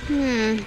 Hmm.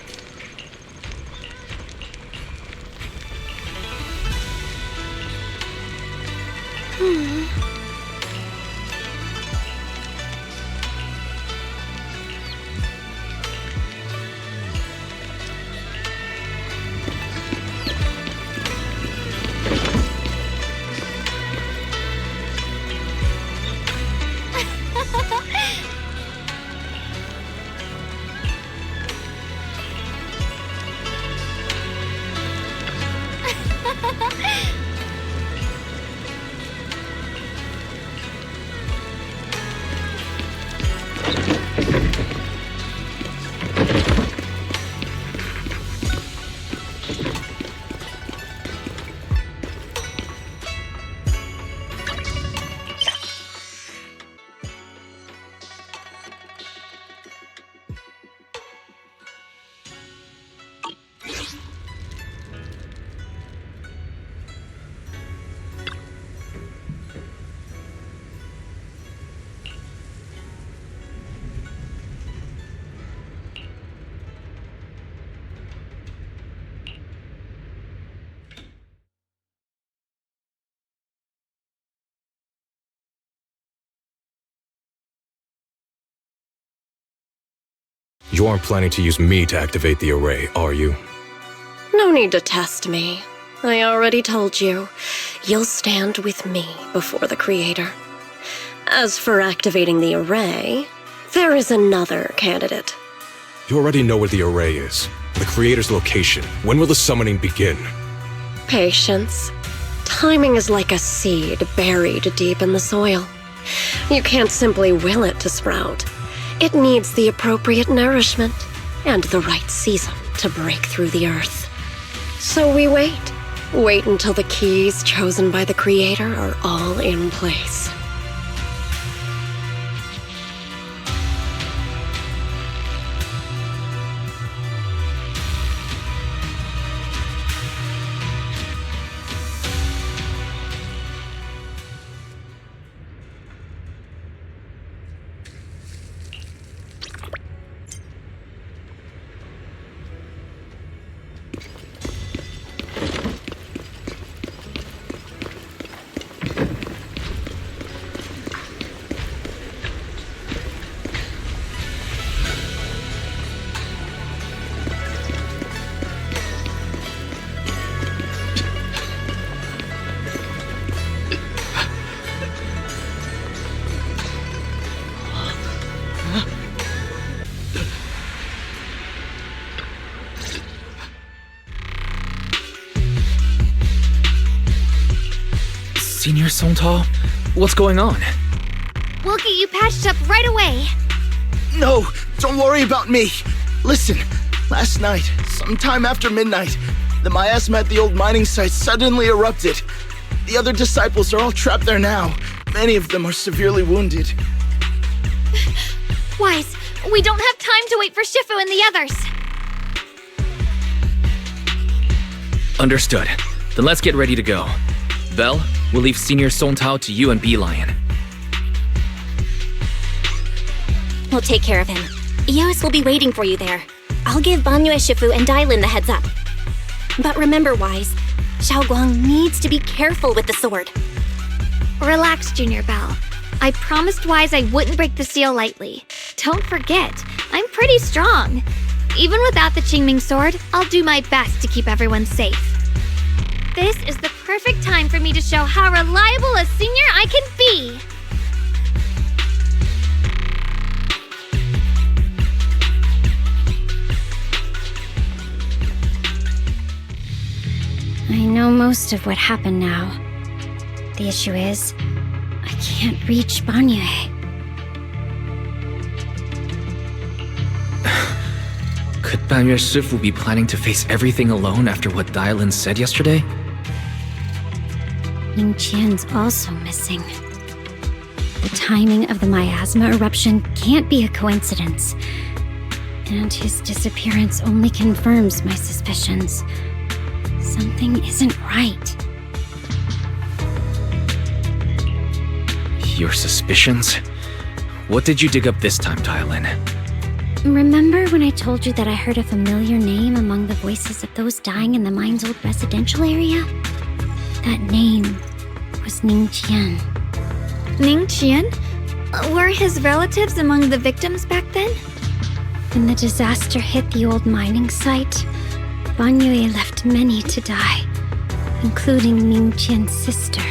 You aren't planning to use me to activate the array, are you? No need to test me. I already told you. You'll stand with me before the Creator. As for activating the array, there is another candidate. You already know where the array is. The Creator's location. When will the summoning begin? Patience. Timing is like a seed buried deep in the soil. You can't simply will it to sprout. It needs the appropriate nourishment and the right season to break through the earth. So we wait. Wait until the keys chosen by the Creator are all in place. Senior Songtal? What's going on? We'll get you patched up right away. No, don't worry about me. Listen, last night, sometime after midnight, the miasma at the old mining site suddenly erupted. The other disciples are all trapped there now. Many of them are severely wounded. Wise, we don't have time to wait for Shifu and the others. Understood. Then let's get ready to go. Vel, we'll leave Senior Songtao to you and B-Lion. We'll take care of him. Eos will be waiting for you there. I'll give Banyue Shifu and Dailin the heads up. But remember, Wise, Xiaoguang needs to be careful with the sword. Relax, Junior Belle. I promised Wise I wouldn't break the seal lightly. Don't forget, I'm pretty strong. Even without the Qingming sword, I'll do my best to keep everyone safe. This is the perfect time for me to show how reliable a senior I can be. I know most of what happened now. The issue is, I can't reach Banyue. Could Banyue Shifu be planning to face everything alone after what Dailin said yesterday? Ning Qian's also missing. The timing of the miasma eruption can't be a coincidence. And his disappearance only confirms my suspicions. Something isn't right. Your suspicions? What did you dig up this time, Dailin? Remember when I told you that I heard a familiar name among the voices of those dying in the mine's old residential area? That name was Ning Qian. Ning Qian? Were his relatives among the victims back then? When the disaster hit the old mining site, Ban Yue left many to die, including Ning Qian's sister.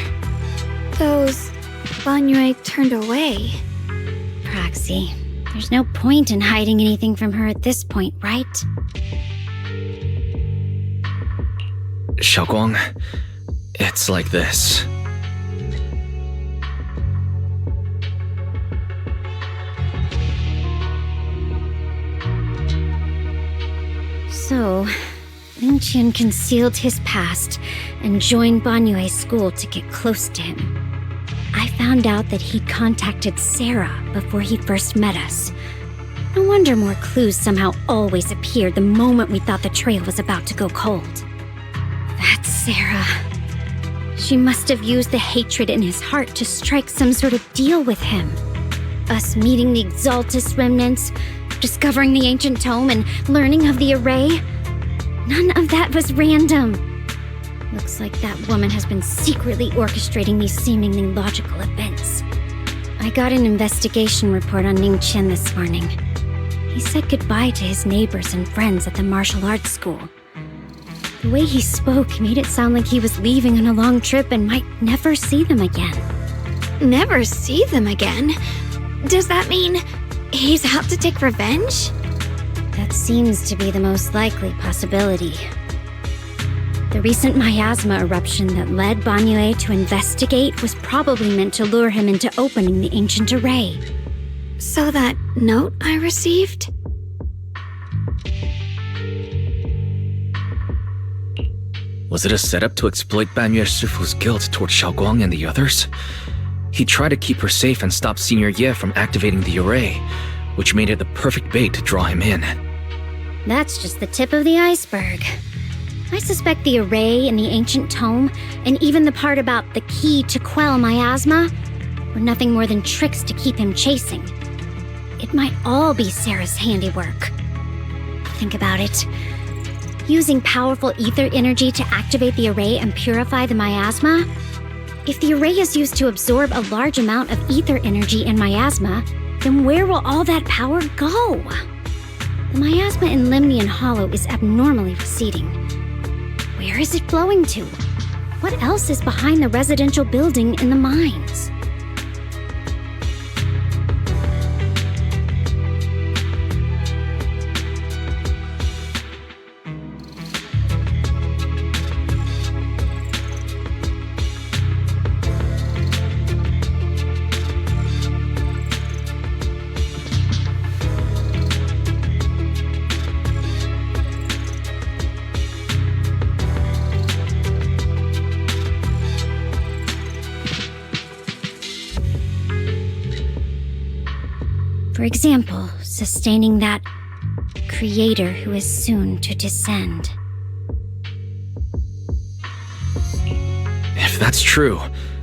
Those Ban Yue turned away. Proxy, there's no point in hiding anything from her at this point, right? Xiaoguang, it's like this. So, Ning Qian concealed his past and joined Ban Yue's school to get close to him. I found out that he'd contacted Sarah before he first met us. No wonder more clues somehow always appeared the moment we thought the trail was about to go cold. That's Sarah. She must have used the hatred in his heart to strike some sort of deal with him. Us meeting the Exaltus remnants, discovering the ancient tome, and learning of the array. None of that was random. Looks like that woman has been secretly orchestrating these seemingly logical events. I got an investigation report on Ning Qian this morning. He said goodbye to his neighbors and friends at the martial arts school. The way he spoke made it sound like he was leaving on a long trip and might never see them again. Never see them again? Does that mean he's out to take revenge? That seems to be the most likely possibility. The recent miasma eruption that led Ban Yue to investigate was probably meant to lure him into opening the ancient array. So that note I received? Was it a setup to exploit Banyue Shifu's guilt toward Xiaoguang and the others? He tried to keep her safe and stop Senior Ye from activating the array, which made it the perfect bait to draw him in. That's just the tip of the iceberg. I suspect the array and the ancient tome, and even the part about the key to quell miasma, were nothing more than tricks to keep him chasing. It might all be Sarah's handiwork. Think about it. Using powerful ether energy to activate the array and purify the miasma? If the array is used to absorb a large amount of ether energy and miasma, then where will all that power go? The miasma in Limnian Hollow is abnormally receding. Where is it flowing to? What else is behind the residential building in the mines? For example, sustaining that creator who is soon to descend. If that's true,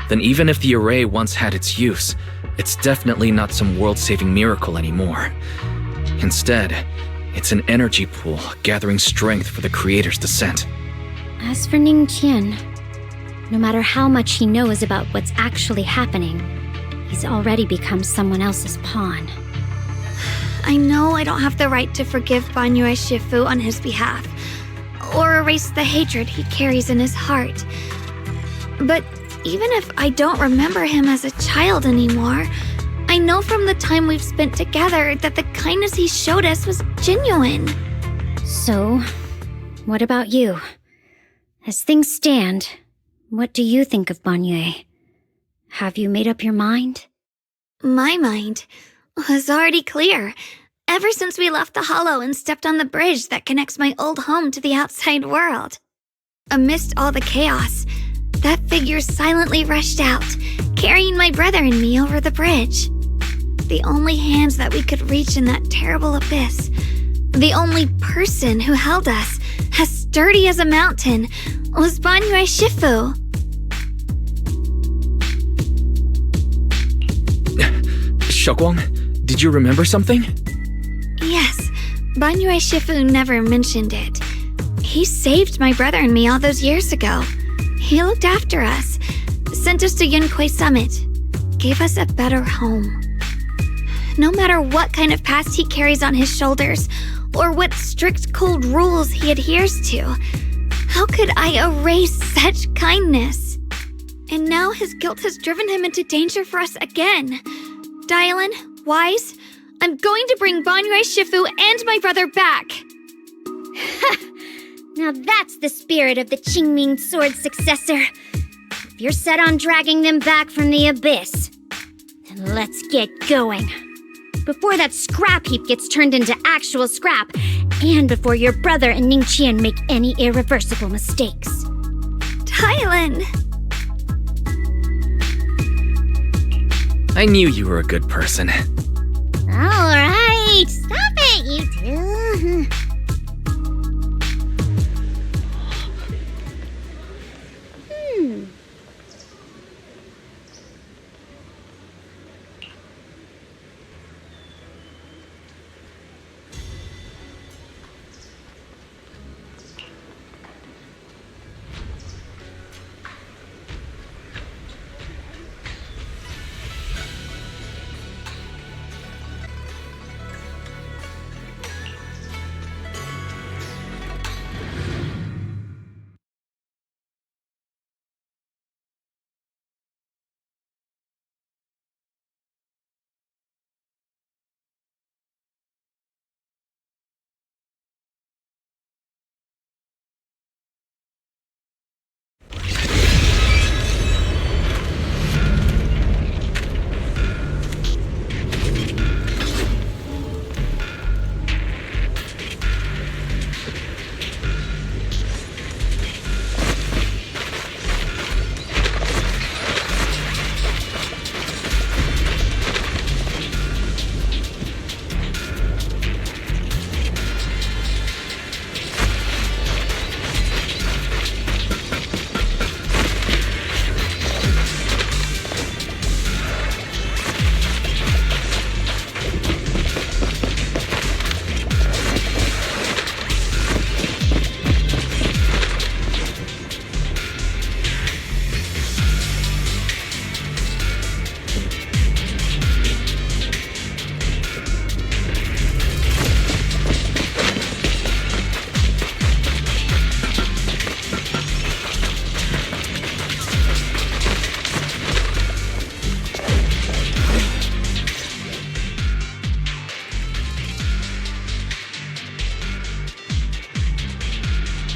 then even if the array once had its use, it's definitely not some world-saving miracle anymore. Instead, it's an energy pool gathering strength for the creator's descent. As for Ning Qian, no matter how much he knows about what's actually happening, he's already become someone else's pawn. I know I don't have the right to forgive Banyue Shifu on his behalf, or erase the hatred he carries in his heart. But even if I don't remember him as a child anymore, I know from the time we've spent together that the kindness he showed us was genuine. So, what about you? As things stand, what do you think of Banyue? Have you made up your mind? My mind was already clear. Ever since we left the Hollow and stepped on the bridge that connects my old home to the outside world. Amidst all the chaos, that figure silently rushed out, carrying my brother and me over the bridge. The only hands that we could reach in that terrible abyss, the only person who held us, as sturdy as a mountain, was Banyue Shifu. Xiaoguang, did you remember something? Yes. Banyue Shifu never mentioned it. He saved my brother and me all those years ago. He looked after us, sent us to Yunkui Summit, gave us a better home. No matter what kind of past he carries on his shoulders, or what strict cold rules he adheres to, how could I erase such kindness? And now his guilt has driven him into danger for us again. Dylan, Wise, I'm going to bring Banyue Shifu and my brother back. Now that's the spirit of the Qingming Sword successor. If you're set on dragging them back from the abyss, then let's get going. Before that scrap heap gets turned into actual scrap, and before your brother and Ningqian make any irreversible mistakes. Dylan! I knew you were a good person. Alright, stop it, you two.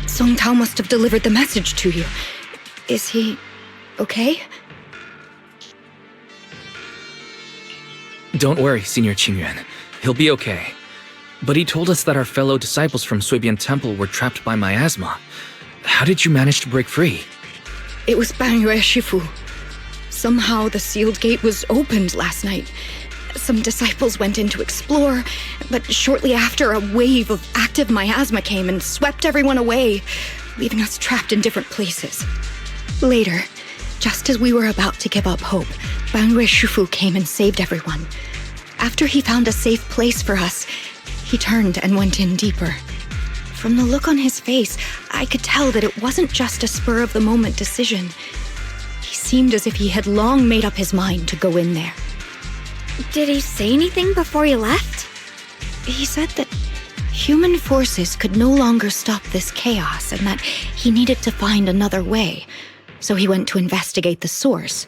Song Tao must have delivered the message to you. Is he okay? Don't worry, Senior Qingyuan. He'll be okay. But he told us that our fellow disciples from Suibian Temple were trapped by miasma. How did you manage to break free? It was Banyue Shifu. Somehow the sealed gate was opened last night. Some disciples went in to explore, but shortly after, a wave of active miasma came and swept everyone away, leaving us trapped in different places. Later, just as we were about to give up hope, Banyue Shifu came and saved everyone. After he found a safe place for us, he turned and went in deeper. From the look on his face, I could tell that it wasn't just a spur-of-the-moment decision. He seemed as if he had long made up his mind to go in there. Did he say anything before he left? He said that human forces could no longer stop this chaos and that he needed to find another way, so he went to investigate the source.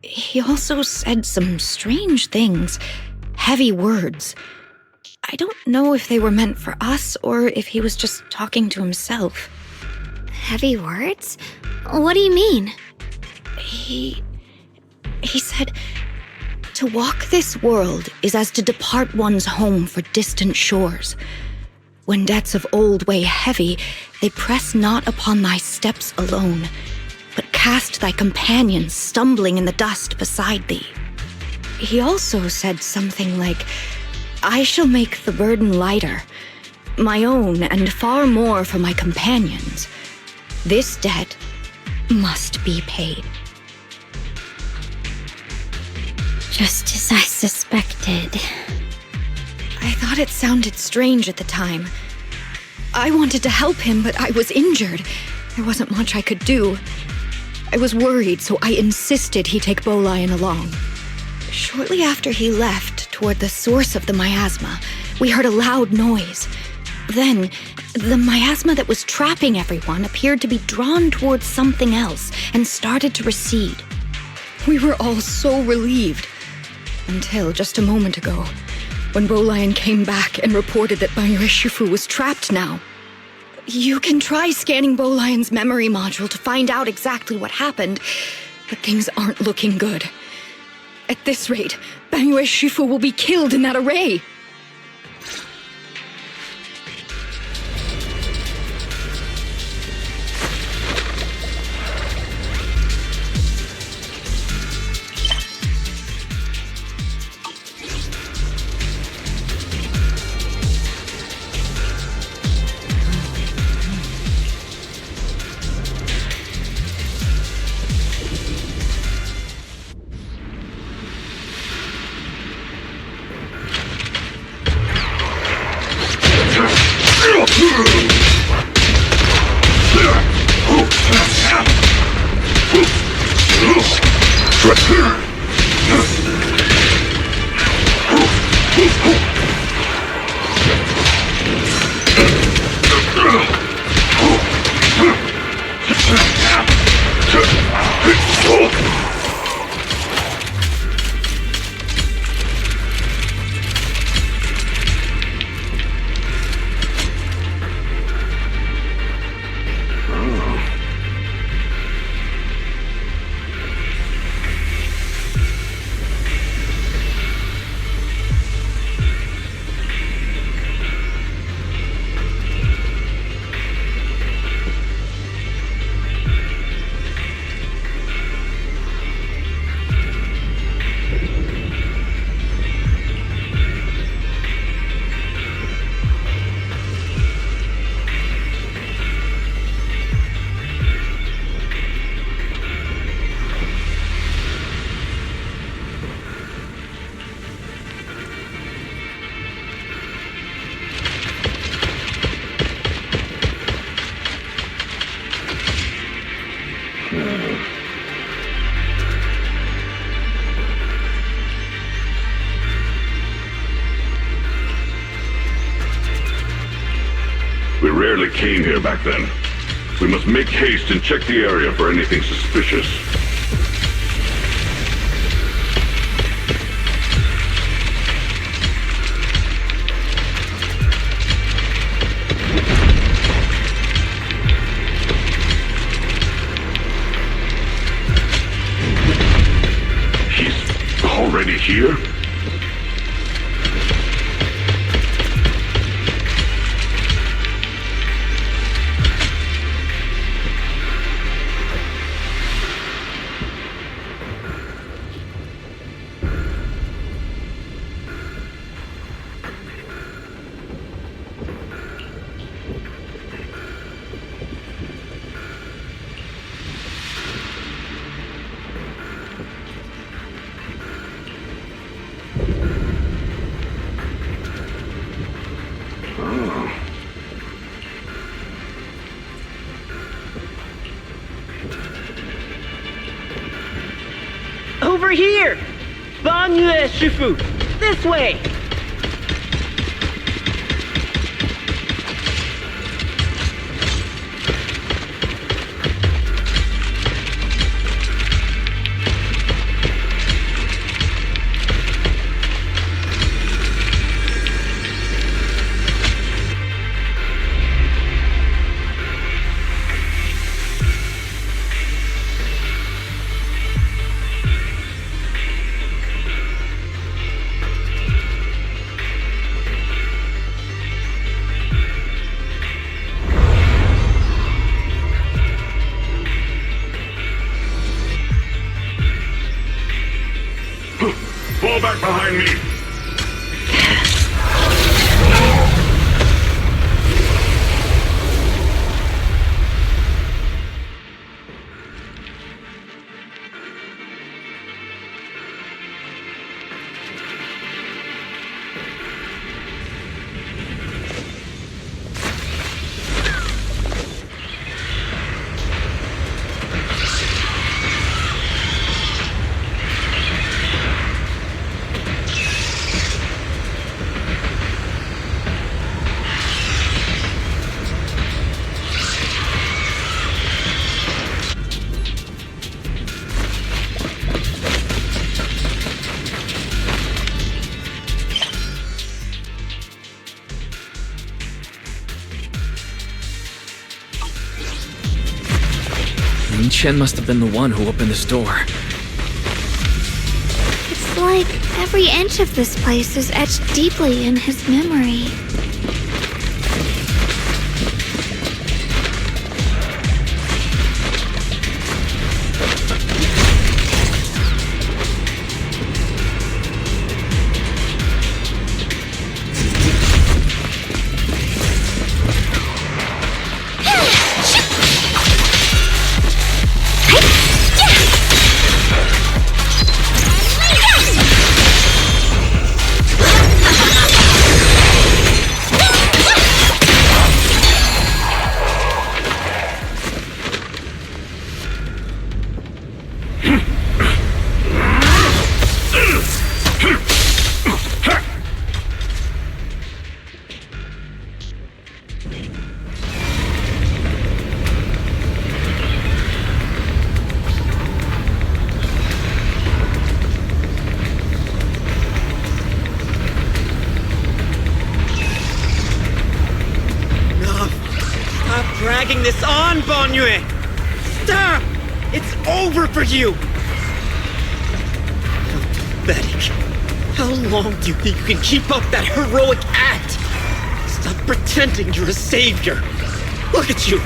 He also said some strange things, heavy words. I don't know if they were meant for us or if he was just talking to himself. Heavy words? What do you mean? He said, to walk this world is as to depart one's home for distant shores. When debts of old weigh heavy, they press not upon thy steps alone, but cast thy companions stumbling in the dust beside thee. He also said something like, I shall make the burden lighter, my own and far more for my companions. This debt must be paid. Just as I suspected. I thought it sounded strange at the time. I wanted to help him, but I was injured. There wasn't much I could do. I was worried, so I insisted he take Bolian along. Shortly after he left, toward the source of the miasma, we heard a loud noise. Then, the miasma that was trapping everyone appeared to be drawn towards something else and started to recede. We were all so relieved. Until just a moment ago, when Bolian came back and reported that Bangyue Shifu was trapped now. You can try scanning Bolian's memory module to find out exactly what happened, but things aren't looking good. At this rate, Bangyue Shifu will be killed in that array. We rarely came here back then. We must make haste and check the area for anything suspicious. He's already here? Over here! Bangyue Shifu! This way! Fall back behind me! Then Chen must have been the one who opened this door. It's like every inch of this place is etched deeply in his memory. Dragging this on, Banyue! Stop! It's over for you! How pathetic. How long do you think you can keep up that heroic act? Stop pretending you're a savior. Look at you!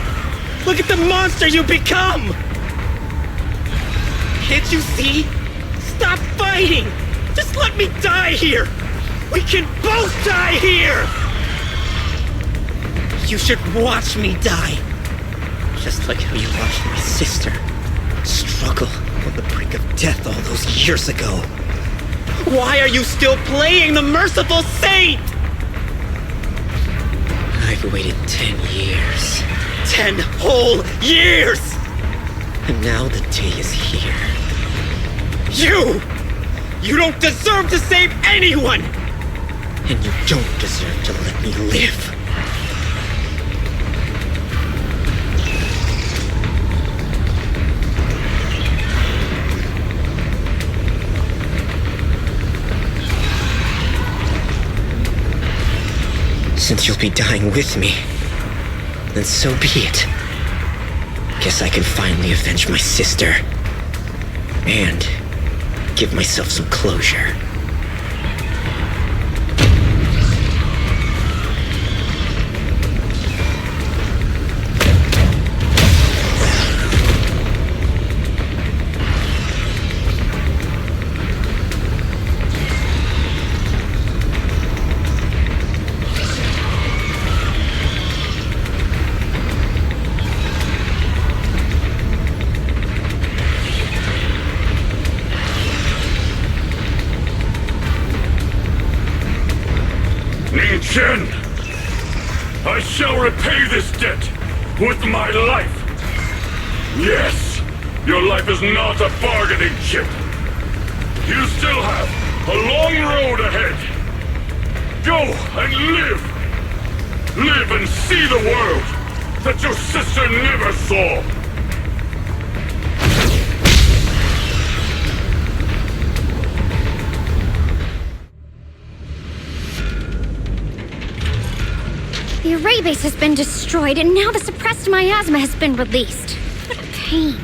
Look at the monster you become! Can't you see? Stop fighting! Just let me die here! We can both die here! You should watch me die. Just like how you watched my sister struggle on the brink of death all those years ago. Why are you still playing the merciful saint? I've waited 10 years. 10 whole years! And now the day is here. You don't deserve to save anyone! And you don't deserve to let me live. Since you'll be dying with me, then so be it. Guess I can finally avenge my sister. And give myself some closure. Chen! I shall repay this debt with my life! Yes, your life is not a bargaining chip! You still have a long road ahead! Go and live! Live and see the world that your sister never saw! The array base has been destroyed, and now the suppressed miasma has been released. What a pain.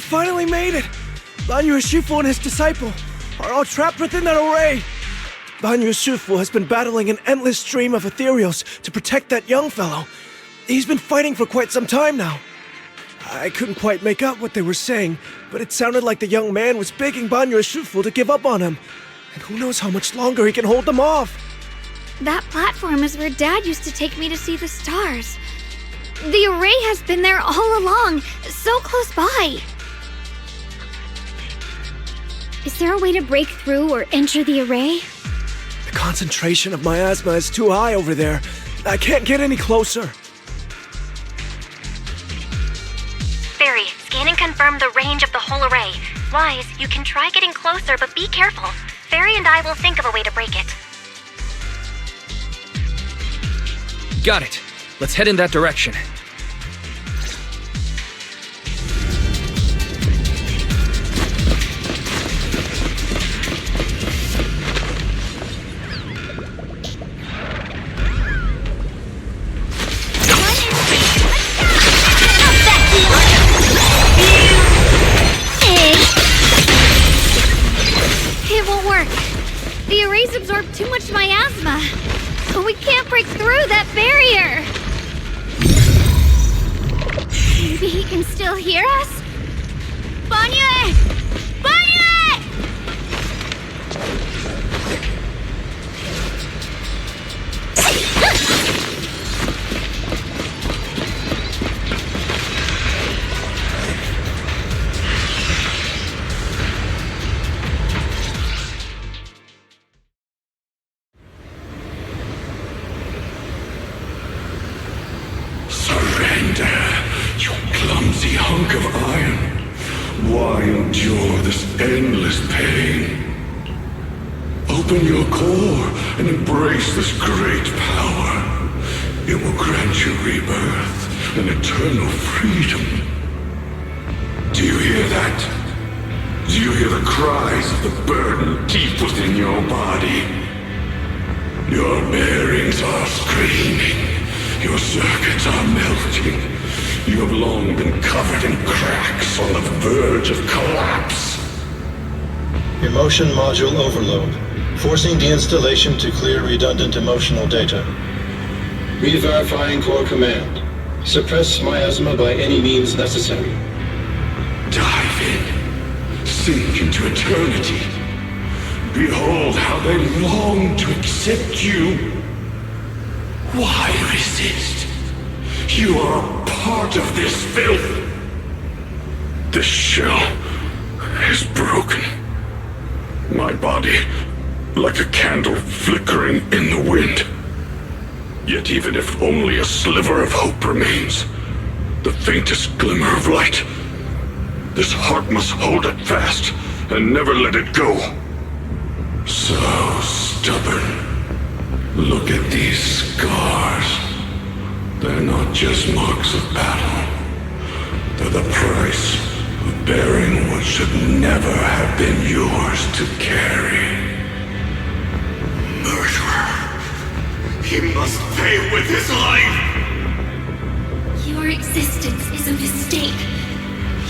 Finally made it! Banyue Shifu and his disciple are all trapped within that array! Banyue Shifu has been battling an endless stream of ethereals to protect that young fellow. He's been fighting for quite some time now. I couldn't quite make out what they were saying, but it sounded like the young man was begging Banyue Shifu to give up on him. And who knows how much longer he can hold them off. That platform is where Dad used to take me to see the stars. The array has been there all along, so close by. Is there a way to break through or enter the array? The concentration of miasma is too high over there. I can't get any closer. confirm the range of the whole array. Wise, you can try getting closer, but be careful. Fairy and I will think of a way to break it. Got it. Let's head in that direction. It won't work. The arrays absorb too much miasma. We can't break through that barrier. Maybe he can still hear us? Banyue! Banyue! Clumsy hunk of iron. Why endure this endless pain? Open your core and embrace this great power. It will grant you rebirth and eternal freedom. Do you hear that? Do you hear the cries of the burden deep within your body? Your bearings are screaming. Your circuits are melting. You have long been covered in cracks on the verge of collapse. Emotion module overload. Forcing deinstallation to clear redundant emotional data. Re-verifying core command. Suppress miasma by any means necessary. Dive in. Sink into eternity. Behold how they long to accept you. Why resist? You are a part of this filth. This shell is broken. My body, like a candle flickering in the wind. Yet even if only a sliver of hope remains, the faintest glimmer of light, this heart must hold it fast and never let it go. So stubborn. Look at these scars. They're not just marks of battle. They're the price of bearing what should never have been yours to carry. Murderer. He must pay with his life. Your existence is a mistake.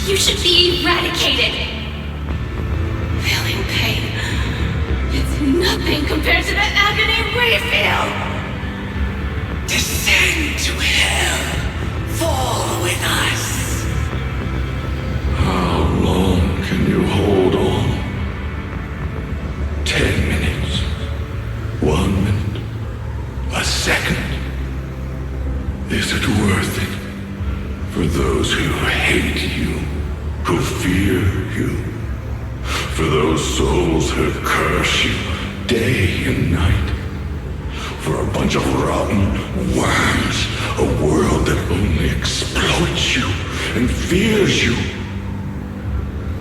You should be eradicated. Feeling pain. It's nothing compared to the agony we feel. Descend to hell. Fall with us. How long can you hold on? 10 minutes. 1 minute. A second. Is it worth it? For those who hate you, who fear you, for those souls who curse you day and night, for a bunch of rotten worms, a world that only exploits you and fears you,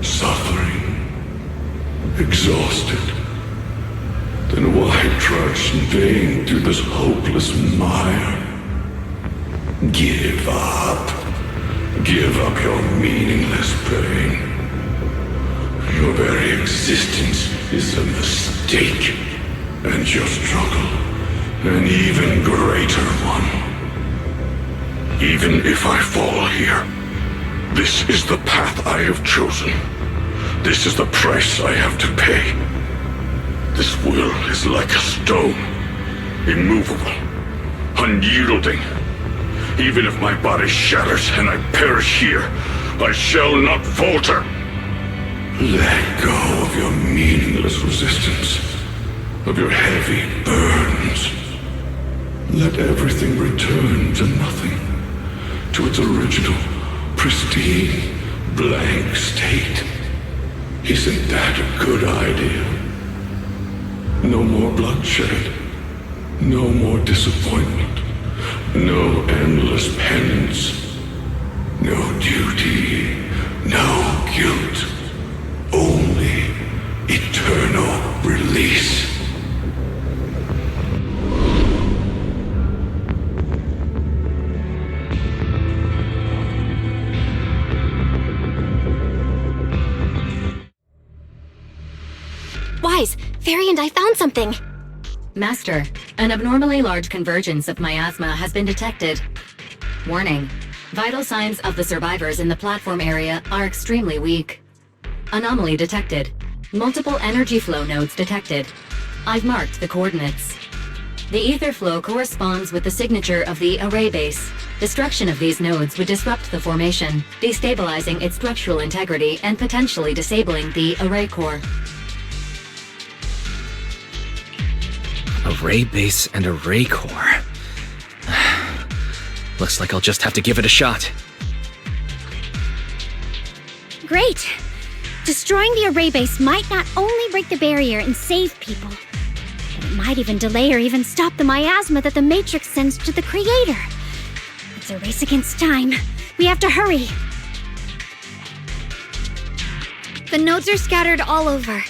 suffering, exhausted, then why trudge in vain through this hopeless mire? Give up. Give up your meaningless pain. Your very existence is a mistake, and your struggle an even greater one. Even if I fall here, this is the path I have chosen. This is the price I have to pay. This will is like a stone, immovable, unyielding. Even if my body shatters and I perish here, I shall not falter. Let go of your meaningless resistance, of your heavy burdens. Let everything return to nothing, to its original, pristine, blank state. Isn't that a good idea? No more bloodshed, no more disappointment, no endless penance, no duty, No guilt. Only eternal release. Wise, Fairy and I found something. Master, an abnormally large convergence of miasma has been detected. Warning. Vital signs of the survivors in the platform area are extremely weak. Anomaly detected. Multiple energy flow nodes detected. I've marked the coordinates. The ether flow corresponds with the signature of the array base. Destruction of these nodes would disrupt the formation, destabilizing its structural integrity and potentially disabling the array core. Array base and array core. Looks like I'll just have to give it a shot. Great! Destroying the array base might not only break the barrier and save people, but it might even delay or even stop the miasma that the Matrix sends to the Creator. It's a race against time. We have to hurry. The nodes are scattered all over.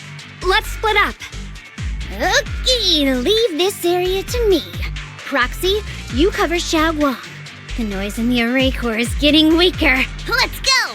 Let's split up. Okay, leave this area to me. Proxy, you cover Xiaoguang. The noise in the array core is getting weaker. Let's go!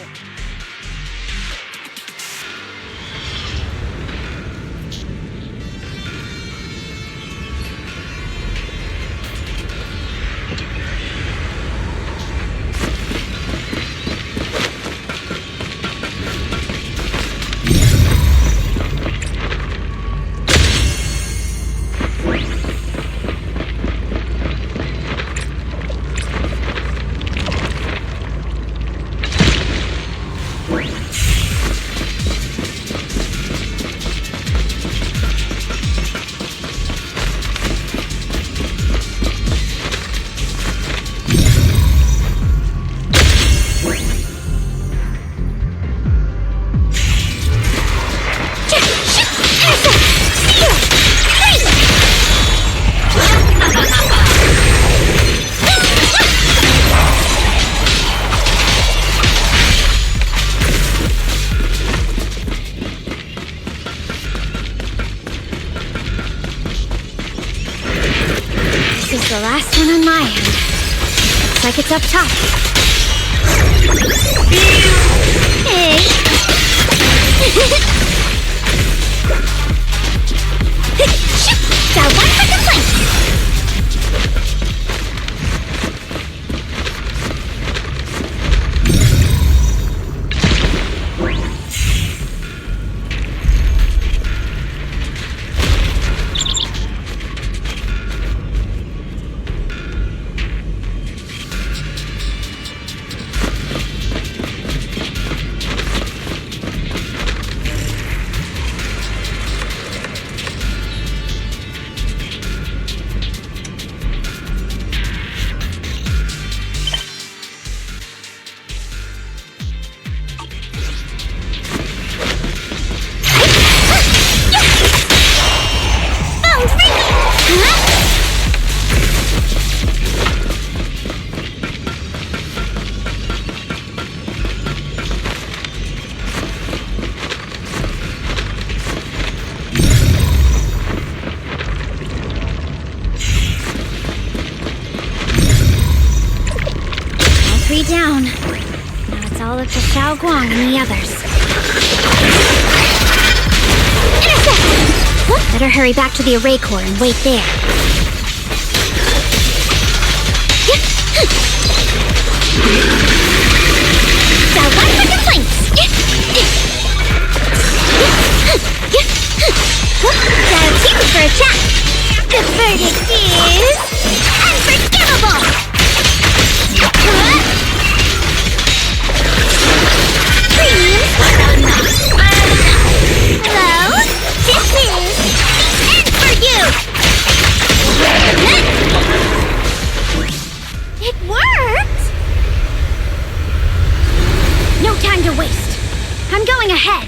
The last one on my end. Looks like it's up top. Hey! Got one for complaint! Down. Now it's all up to Xiaoguang and the others. Intercept! Better hurry back to the array core and wait there. Got one for complaints! Got a team for a chat! The verdict is... unforgivable! Hello? This is the end for you! It worked! No time to waste. I'm going ahead.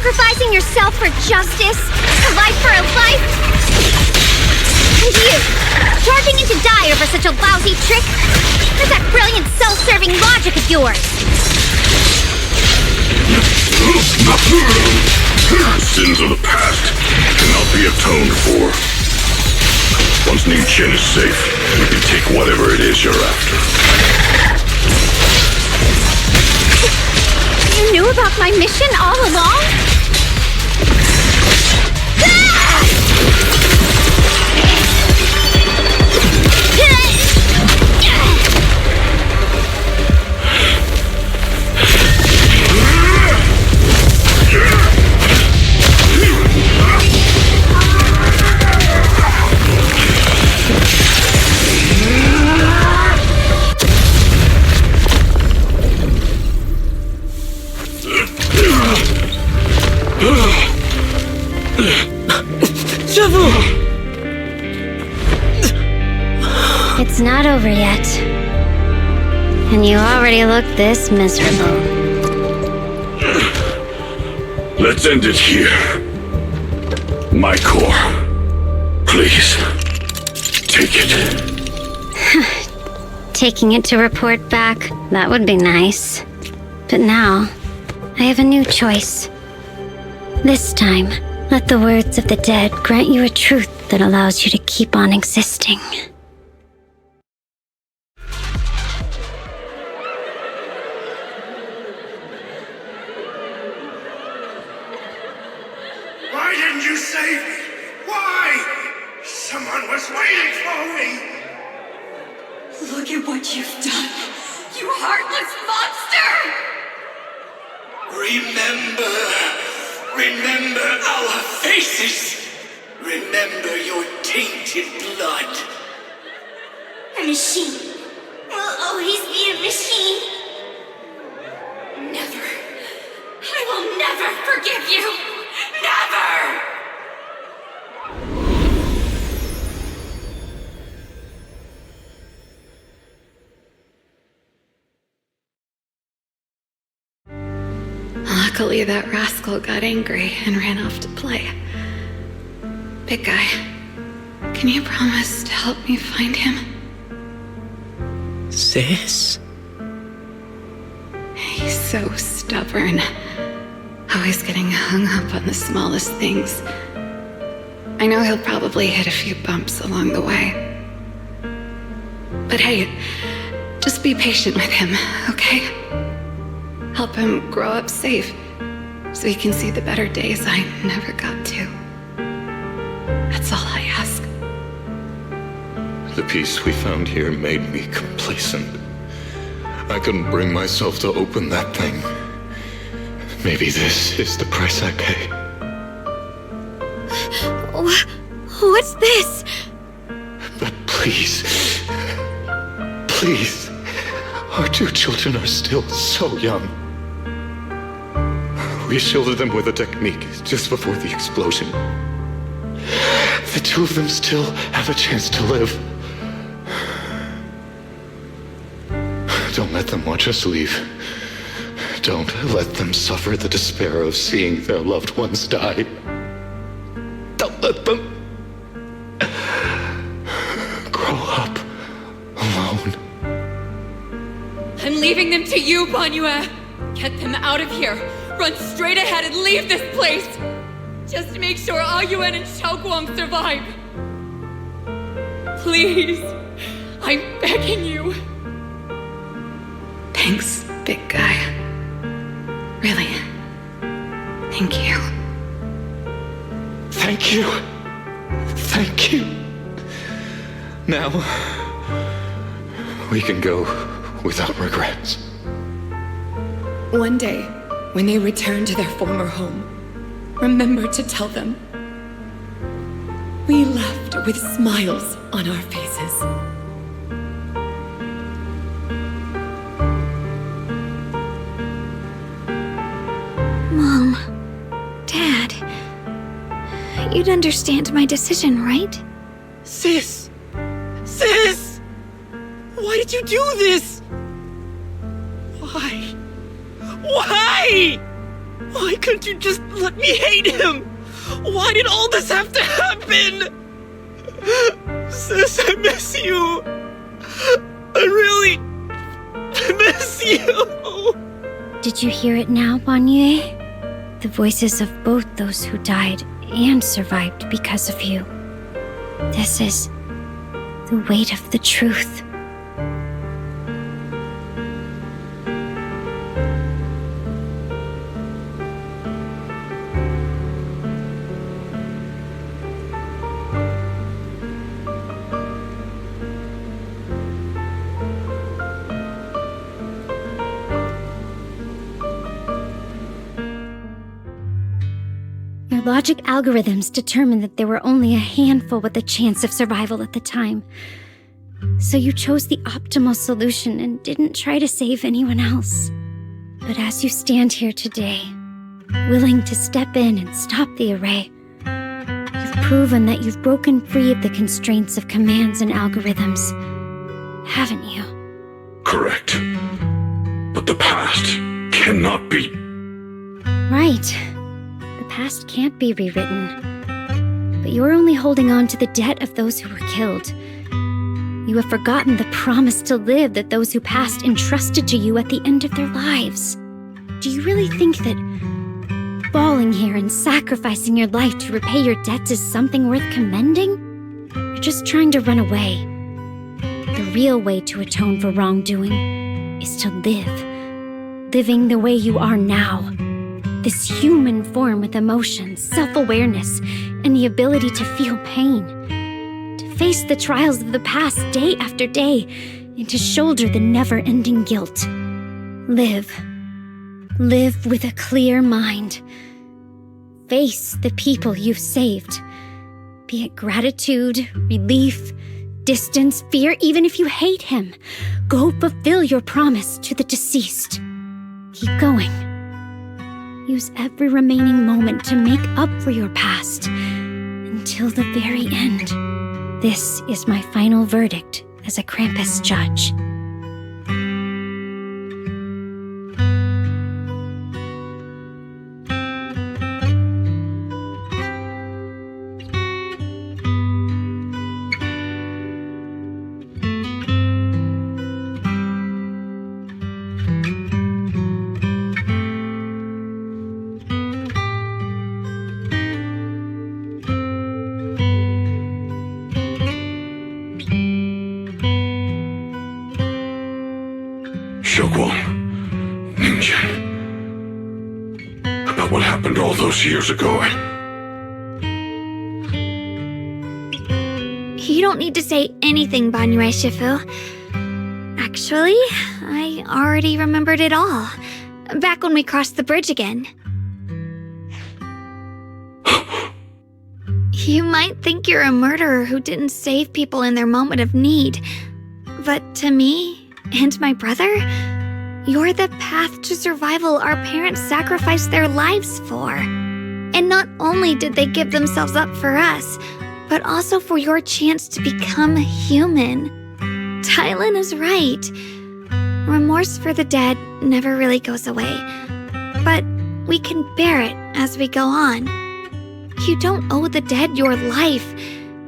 Sacrificing yourself for justice? A life for a life? And you, charging in to die over such a lousy trick? Where's that brilliant self-serving logic of yours? Sins of the past cannot be atoned for. Once Nin-Chen is safe, we can take whatever it is you're after. You knew about my mission all along? It's not over yet. And you already look this miserable. Let's end it here. My core. Please. Take it. Taking it to report back, that would be nice. But now, I have a new choice. This time, let the words of the dead grant you a truth that allows you to keep on existing. Why didn't you save me? Why? Someone was waiting for me! Look at what you've done, you heartless monster! Remember our faces! Remember your tainted blood! A machine will always be a machine. Never. I will never forgive you! Never! Luckily, that rascal got angry and ran off to play. Big guy, can you promise to help me find him? Sis? He's so stubborn. Always getting hung up on the smallest things. I know he'll probably hit a few bumps along the way. But hey, just be patient with him, okay? Help him grow up safe, so he can see the better days I never got to. That's all I ask. The peace we found here made me complacent. I couldn't bring myself to open that thing. Maybe this is the price I pay. What's this? But please, please, our two children are still so young. We shielded them with a technique just before the explosion. The two of them still have a chance to live. Don't let them watch us leave. Don't let them suffer the despair of seeing their loved ones die. Don't let them grow up alone. I'm leaving them to you, Banyue. Get them out of here. Run straight ahead and leave this place. Just make sure Ayuen and Xiaoguang survive. Please. I'm begging you. Thanks, big guy. Really. Thank you. Thank you. Thank you. Now, we can go without regrets. One day, when they return to their former home, remember to tell them we left with smiles on our faces. Mom, Dad, you'd understand my decision, right? Sis! Sis! Why did you do this? Why? Why? Why couldn't you just let me hate him? Why did all this have to happen? Sis, I miss you. I really miss you. Did you hear it now, Banyue? The voices of both those who died and survived because of you. This is the weight of the truth. Your logic algorithms determined that there were only a handful with a chance of survival at the time. So you chose the optimal solution and didn't try to save anyone else. But as you stand here today, willing to step in and stop the array, you've proven that you've broken free of the constraints of commands and algorithms, haven't you? Correct. But the past cannot be... Right. The past can't be rewritten. But you're only holding on to the debt of those who were killed. You have forgotten the promise to live that those who passed entrusted to you at the end of their lives. Do you really think that falling here and sacrificing your life to repay your debts is something worth commending? You're just trying to run away. The real way to atone for wrongdoing is to live. Living the way you are now. This human form with emotions, self-awareness, and the ability to feel pain. To face the trials of the past day after day, and to shoulder the never-ending guilt. Live. Live with a clear mind. Face the people you've saved. Be it gratitude, relief, distance, fear, even if you hate him. Go fulfill your promise to the deceased. Keep going. Use every remaining moment to make up for your past, until the very end. This is my final verdict as a Krampus judge. About what happened all those years ago. You don't need to say anything, Banyue Shifu. Actually, I already remembered it all. Back when we crossed the bridge again. You might think you're a murderer who didn't save people in their moment of need. But to me, and my brother, you're the path to survival our parents sacrificed their lives for. And not only did they give themselves up for us, but also for your chance to become human. Tylan is right. Remorse for the dead never really goes away. But we can bear it as we go on. You don't owe the dead your life.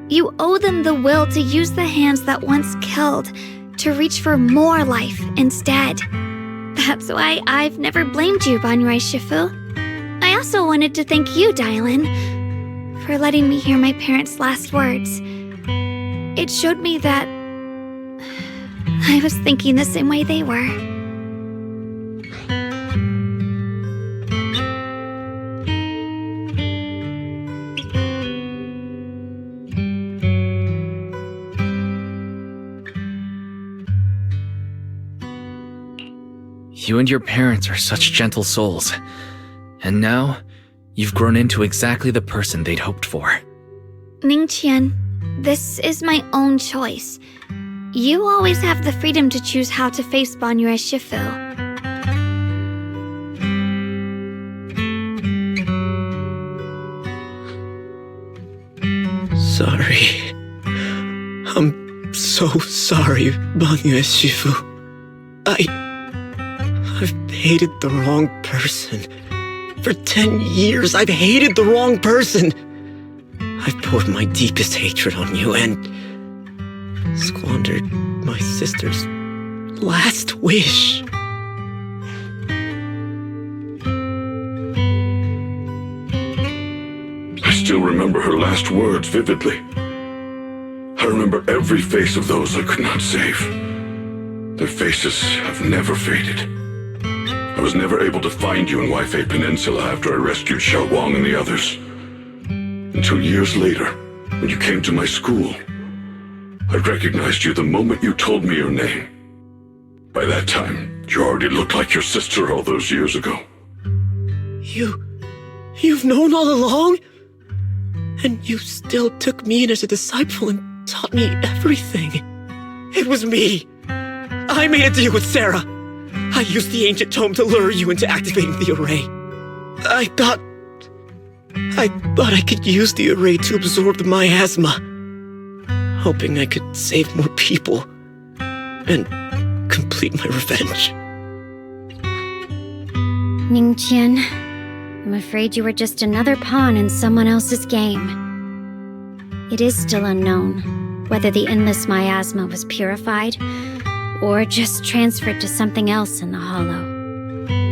You owe them the will to use the hands that once killed to reach for more life instead. That's why I've never blamed you, Banyue Shifu. I also wanted to thank you, Dylan, for letting me hear my parents' last words. It showed me that I was thinking the same way they were. You and your parents are such gentle souls. And now, you've grown into exactly the person they'd hoped for. Ningqian, this is my own choice. You always have the freedom to choose how to face Banyue Shifu. Sorry. I'm so sorry, Banyue Shifu. I've hated the wrong person. For 10 years, I've hated the wrong person. I've poured my deepest hatred on you and squandered my sister's last wish. I still remember her last words vividly. I remember every face of those I could not save. Their faces have never faded. I was never able to find you in Waifei Peninsula after I rescued Xiaoguang and the others. Until years later, when you came to my school, I recognized you the moment you told me your name. By that time, you already looked like your sister all those years ago. You've known all along? And you still took me in as a disciple and taught me everything. It was me. I made a deal with Sarah. I used the ancient tome to lure you into activating the array. I thought I could use the array to absorb the miasma, hoping I could save more people and complete my revenge. Ningqian, I'm afraid you were just another pawn in someone else's game. It is still unknown whether the endless miasma was purified or just transferred to something else in the hollow.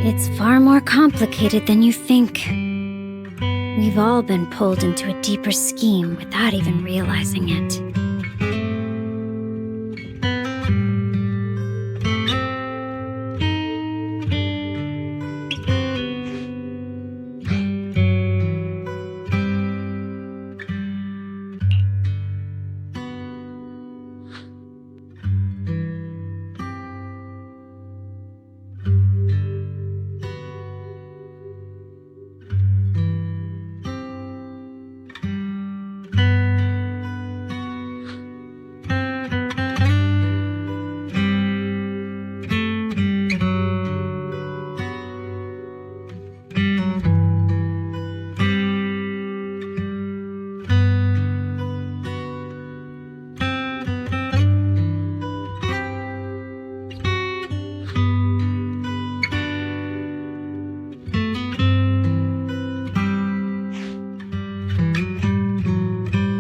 It's far more complicated than you think. We've all been pulled into a deeper scheme without even realizing it.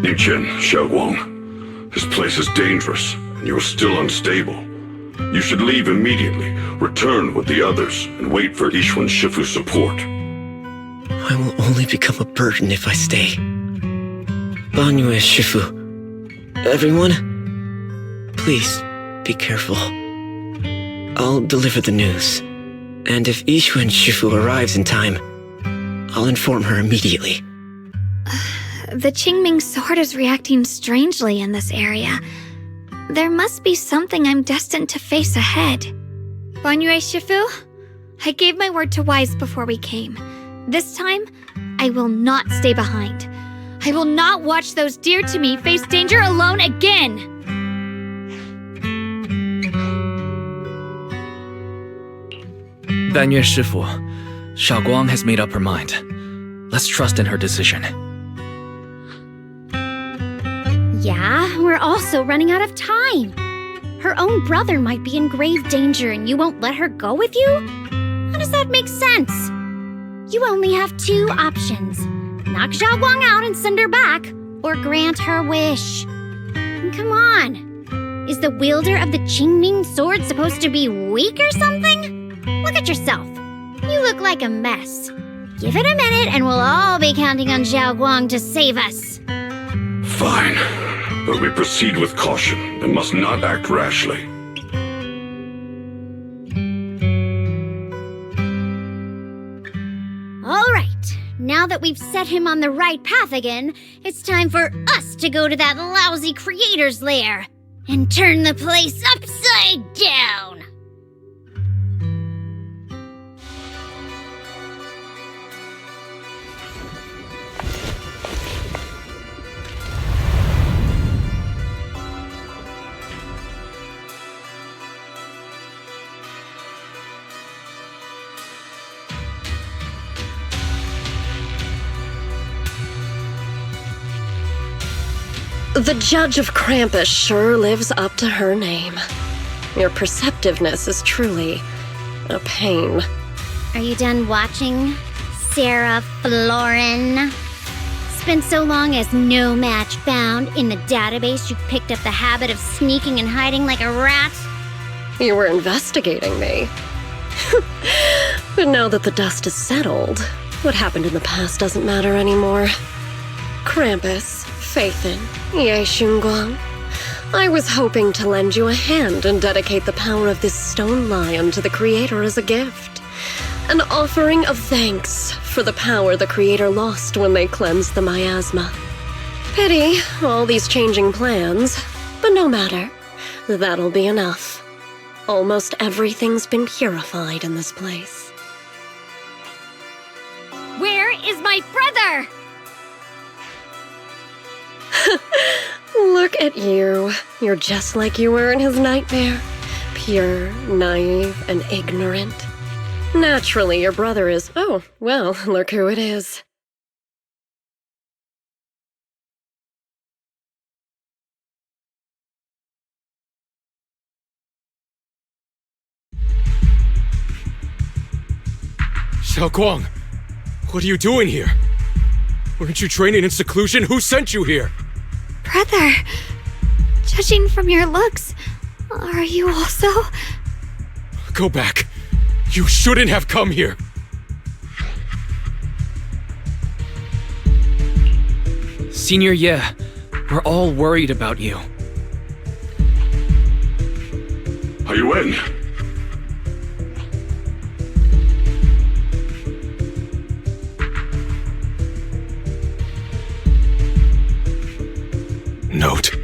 Ningqian, Xiaoguang, this place is dangerous, and you are still unstable. You should leave immediately, return with the others, and wait for Yixuan Shifu's support. I will only become a burden if I stay. Banyue Shifu, everyone, please be careful. I'll deliver the news, and if Yixuan Shifu arrives in time, I'll inform her immediately. The Qingming sword is reacting strangely in this area. There must be something I'm destined to face ahead. Banyue Shifu, I gave my word to Wise before we came. This time, I will not stay behind. I will not watch those dear to me face danger alone again! Banyue Shifu, Xiaoguang has made up her mind. Let's trust in her decision. Yeah, we're also running out of time. Her own brother might be in grave danger and you won't let her go with you? How does that make sense? You only have two options. Knock Xiaoguang out and send her back, or grant her wish. Come on. Is the wielder of the Qingming sword supposed to be weak or something? Look at yourself. You look like a mess. Give it a minute and we'll all be counting on Xiaoguang to save us. Fine, but we proceed with caution and must not act rashly. All right, now that we've set him on the right path again, it's time for us to go to that lousy creator's lair and turn the place upside down. The Judge of Krampus sure lives up to her name. Your perceptiveness is truly a pain. Are you done watching, Sarah Florin. Spent so long as no match found in the database you picked up the habit of sneaking and hiding like a rat? You were investigating me. But now that the dust is settled, what happened in the past doesn't matter anymore. Krampus, Faithin, Ye Shunguang. I was hoping to lend you a hand and dedicate the power of this stone lion to the Creator as a gift. An offering of thanks for the power the Creator lost when they cleansed the miasma. Pity, all these changing plans, but no matter. That'll be enough. Almost everything's been purified in this place. Where is my brother? Look at you. You're just like you were in his nightmare. Pure, naive, and ignorant. Naturally, your brother is... Oh, well, look who it is. Xiaoguang, what are you doing here? Weren't you training in seclusion? Who sent you here? Brother, judging from your looks, are you also? Go back. You shouldn't have come here. Senior Ye, we're all worried about you. Are you in? Note?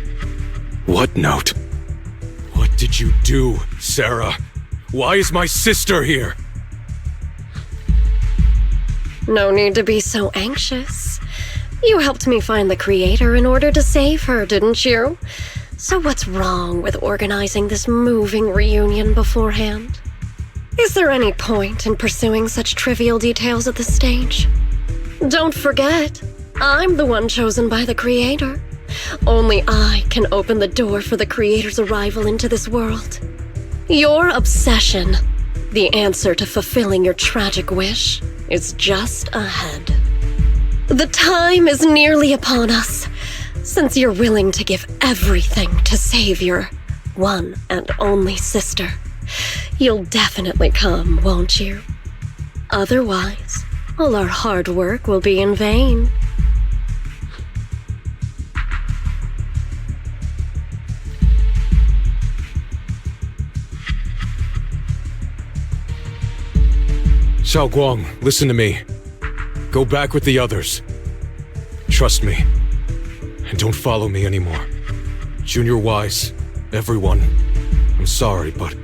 What note? What did you do, Sarah? Why is my sister here? No need to be so anxious. You helped me find the Creator in order to save her, didn't you? So what's wrong with organizing this moving reunion beforehand? Is there any point in pursuing such trivial details at this stage? Don't forget, I'm the one chosen by the Creator. Only I can open the door for the Creator's arrival into this world. Your obsession, the answer to fulfilling your tragic wish, is just ahead. The time is nearly upon us, since you're willing to give everything to save your one and only sister. You'll definitely come, won't you? Otherwise, all our hard work will be in vain. Xiaoguang, listen to me. Go back with the others. Trust me. And don't follow me anymore. Junior Wise, everyone, I'm sorry, but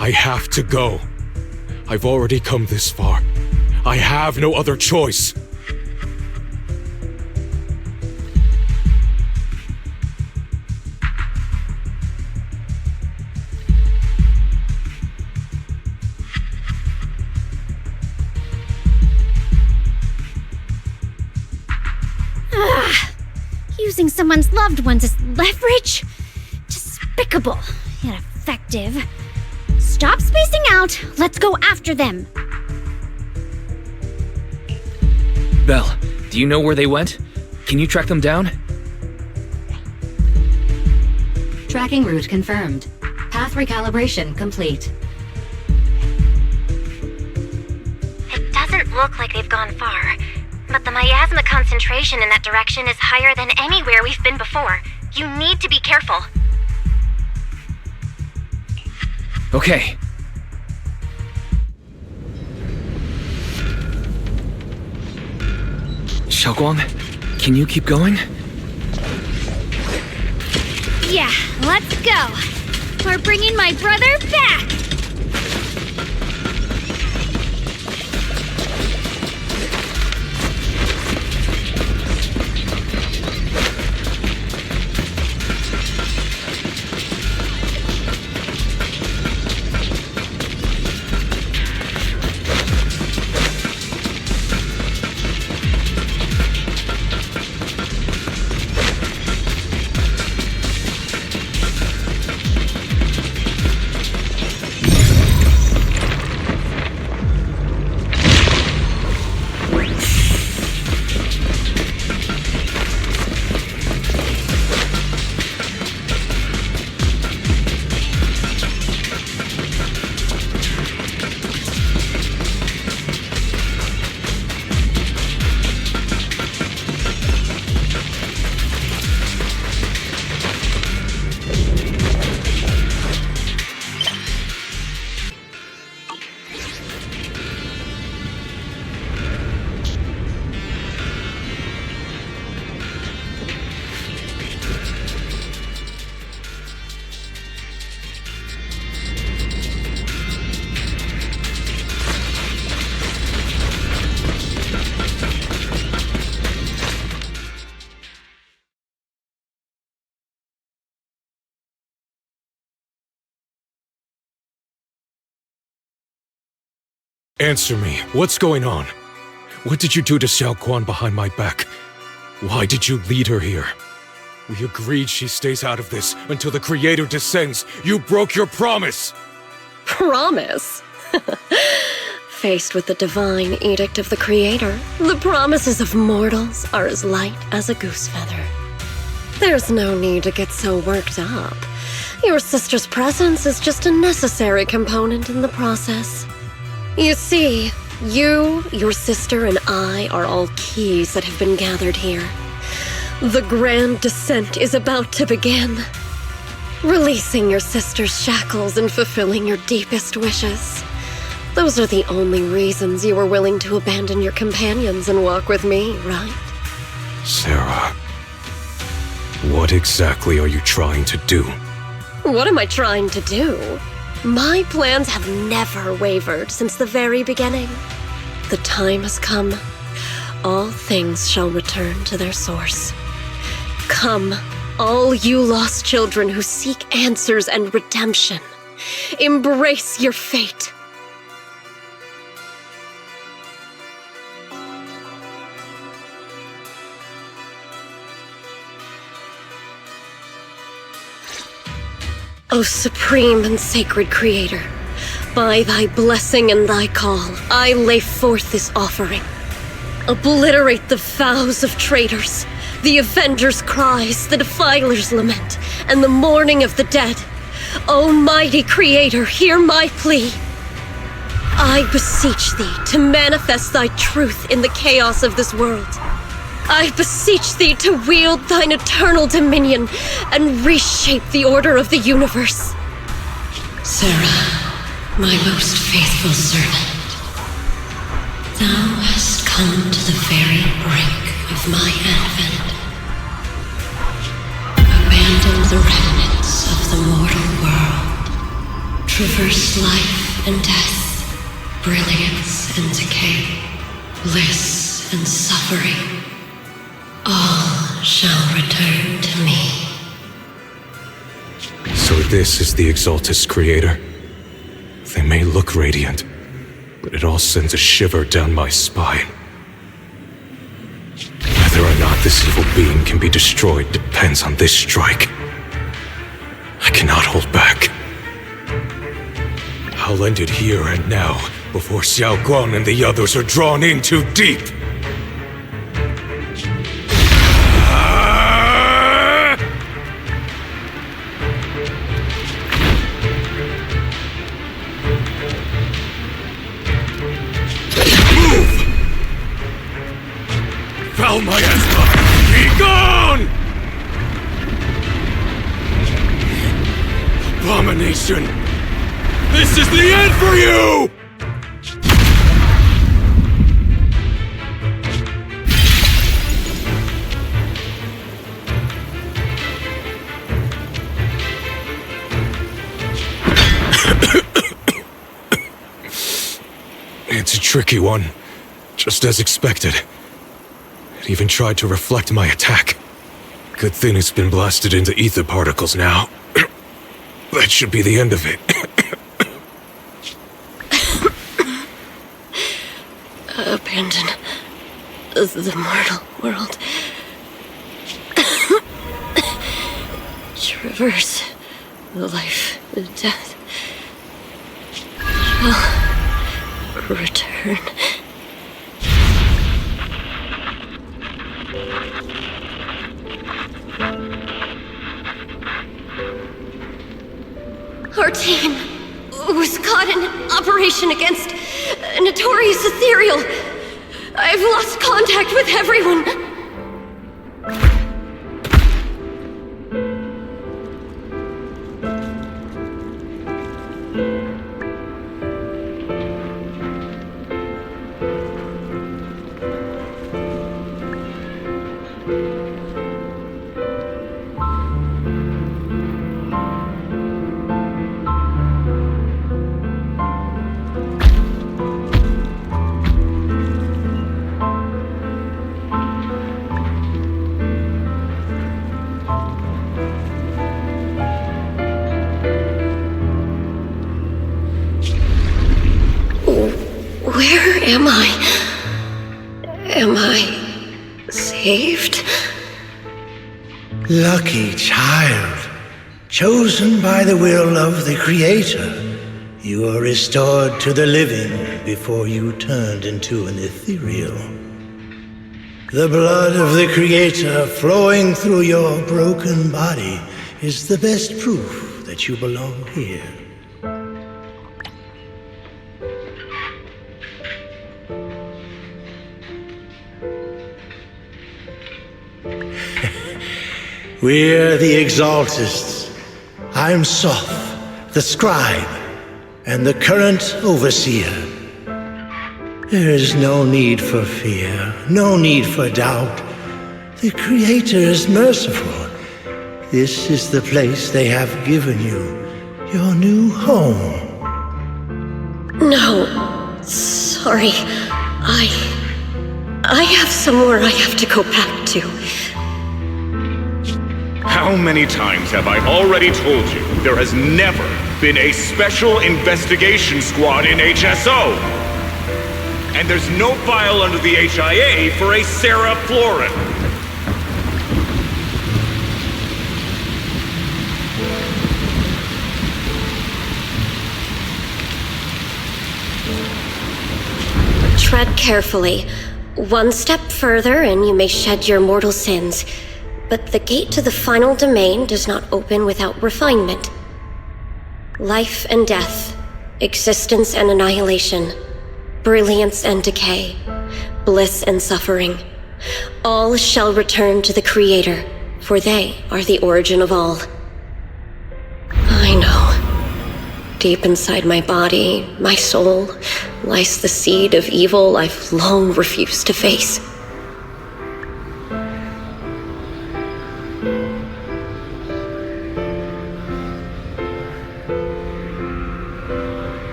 I have to go. I've already come this far. I have no other choice. Using someone's loved ones as leverage? Despicable, yet effective. Stop spacing out. Let's go after them. Belle, do you know where they went? Can you track them down? Tracking route confirmed. Path recalibration complete. It doesn't look like they've gone far. But the miasma concentration in that direction is higher than anywhere we've been before. You need to be careful. Okay. Xiaoguang, can you keep going? Yeah, let's go. We're bringing my brother back. Answer me. What's going on? What did you do to Xiao Guan behind my back? Why did you lead her here? We agreed she stays out of this until the Creator descends. You broke your promise! Promise? Faced with the divine edict of the Creator, the promises of mortals are as light as a goose feather. There's no need to get so worked up. Your sister's presence is just a necessary component in the process. You see, you, your sister, and I are all keys that have been gathered here. The grand descent is about to begin. Releasing your sister's shackles and fulfilling your deepest wishes. Those are the only reasons you were willing to abandon your companions and walk with me, right? Sarah, what exactly are you trying to do? What am I trying to do? My plans have never wavered since the very beginning. The time has come. All things shall return to their source. Come, all you lost children who seek answers and redemption. Embrace your fate. O supreme and sacred Creator, by thy blessing and thy call, I lay forth this offering. Obliterate the vows of traitors, the avengers' cries, the defiler's lament, and the mourning of the dead. O mighty Creator, hear my plea. I beseech thee to manifest thy truth in the chaos of this world. I beseech thee to wield thine eternal dominion and reshape the order of the universe. Sarah, my most faithful servant, thou hast come to the very brink of my advent. Abandon the remnants of the mortal world. Traverse life and death, brilliance and decay, bliss and suffering. All shall return to me. So this is the Exaltus Creator. They may look radiant, but it all sends a shiver down my spine. Whether or not this evil being can be destroyed depends on this strike. I cannot hold back. I'll end it here and now, before Xiao Guan and the others are drawn in too deep. Miasma, be gone! Abomination! This is the end for you! It's a tricky one, just as expected. It even tried to reflect my attack. Good thing it's been blasted into ether particles now. That should be the end of it. Abandon the mortal world. Traverse life and death. Shall return. Our team was caught in an operation against a notorious ethereal. I've lost contact with everyone. Where am I? Am I saved? Lucky child, chosen by the will of the Creator. You are restored to the living before you turned into an ethereal. The blood of the Creator flowing through your broken body is the best proof that you belong here. We're the Exaltists. I'm Soth, the Scribe, and the current Overseer. There is no need for fear, no need for doubt. The Creator is merciful. This is the place they have given you, your new home. No, sorry. I have somewhere I have to go back to. How many times have I already told you there has never been a special investigation squad in HSO? And there's no file under the HIA for a Sarah Florin. Tread carefully. One step further and you may shed your mortal sins. But the gate to the final domain does not open without refinement. Life and death, existence and annihilation, brilliance and decay, bliss and suffering. All shall return to the Creator, for they are the origin of all. I know. Deep inside my body, my soul, lies the seed of evil I've long refused to face.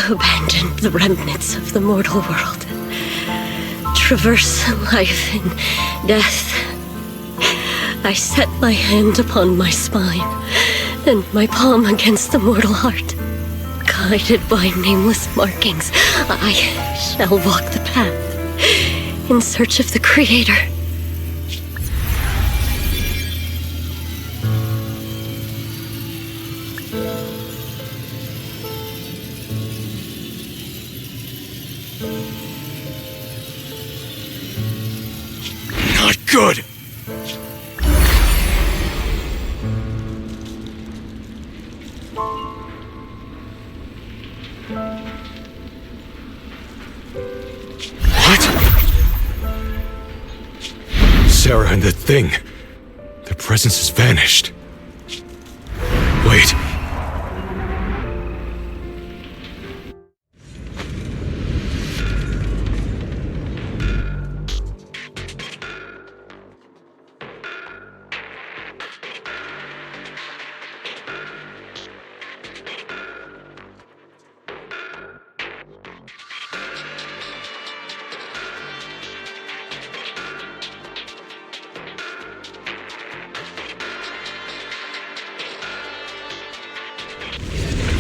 Abandon the remnants of the mortal world. Traverse life and death. I set my hand upon my spine, and my palm against the mortal heart. Guided by nameless markings, I shall walk the path, in search of the Creator. Not good! Sarah and the thing. Their presence has vanished. Wait.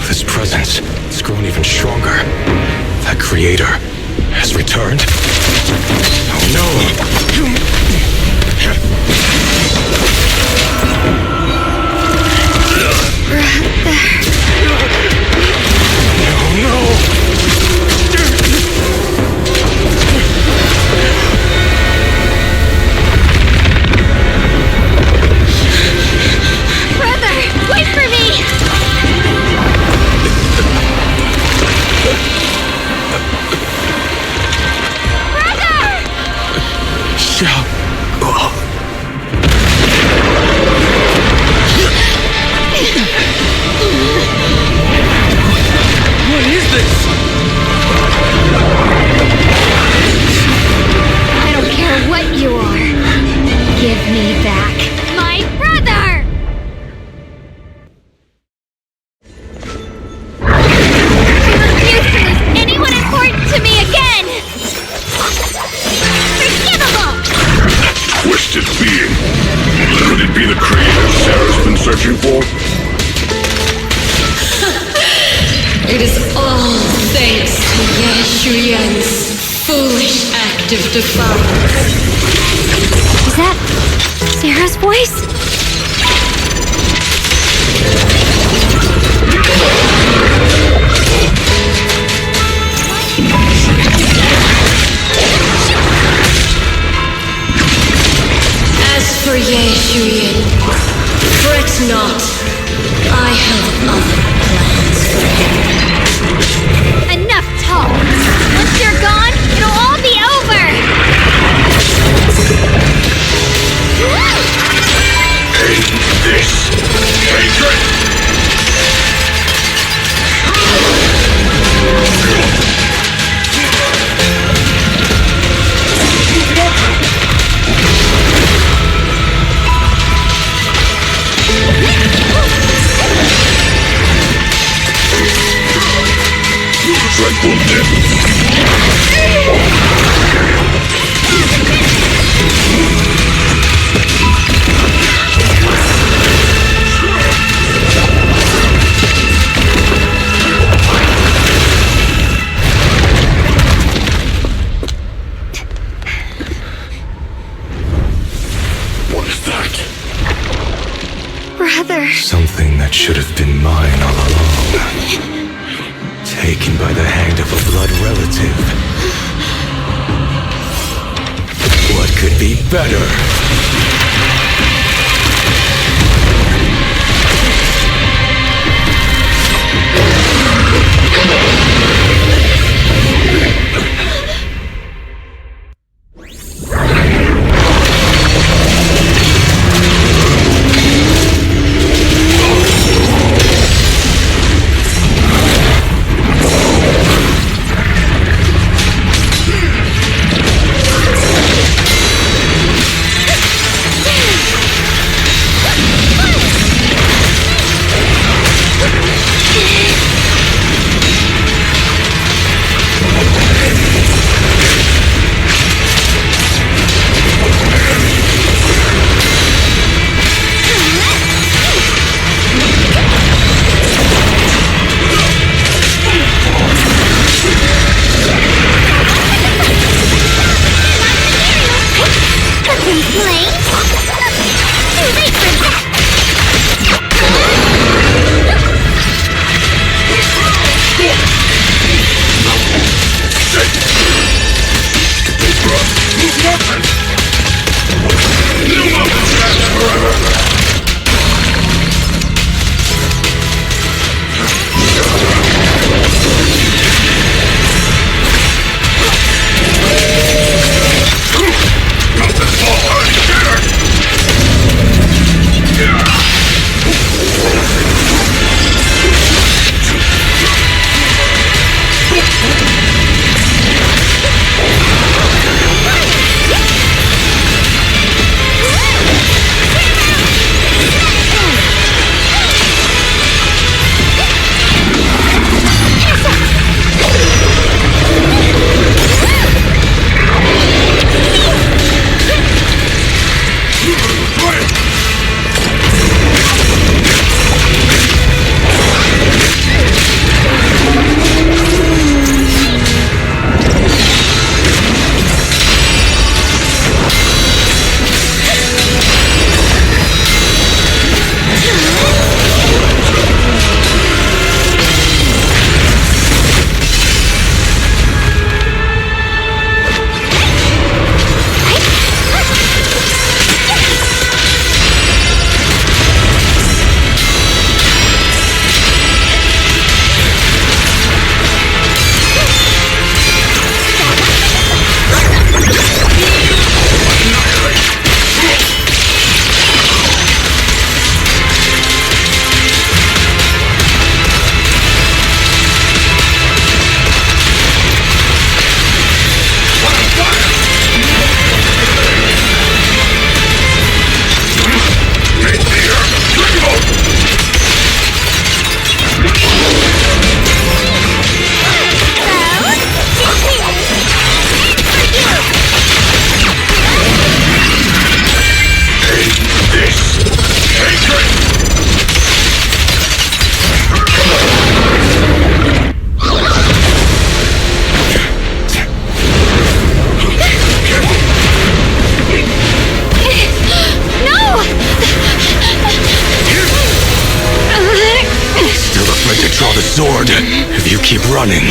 This presence has grown even stronger. That Creator has returned. Oh no! Brother, wait for me! It is all thanks to Yeshuyan's foolish act of defiance. Is that Sarah's voice? As for Yeshuyan, fret not. I have other plans for him. Enough talk! Once you're gone, it'll all be over! Hate this hatred! Dreadful death! What is that? Brother. Something that should have been mine all along. Taken by the hand of a blood relative. What could be better? time to draw the sword. If you keep running,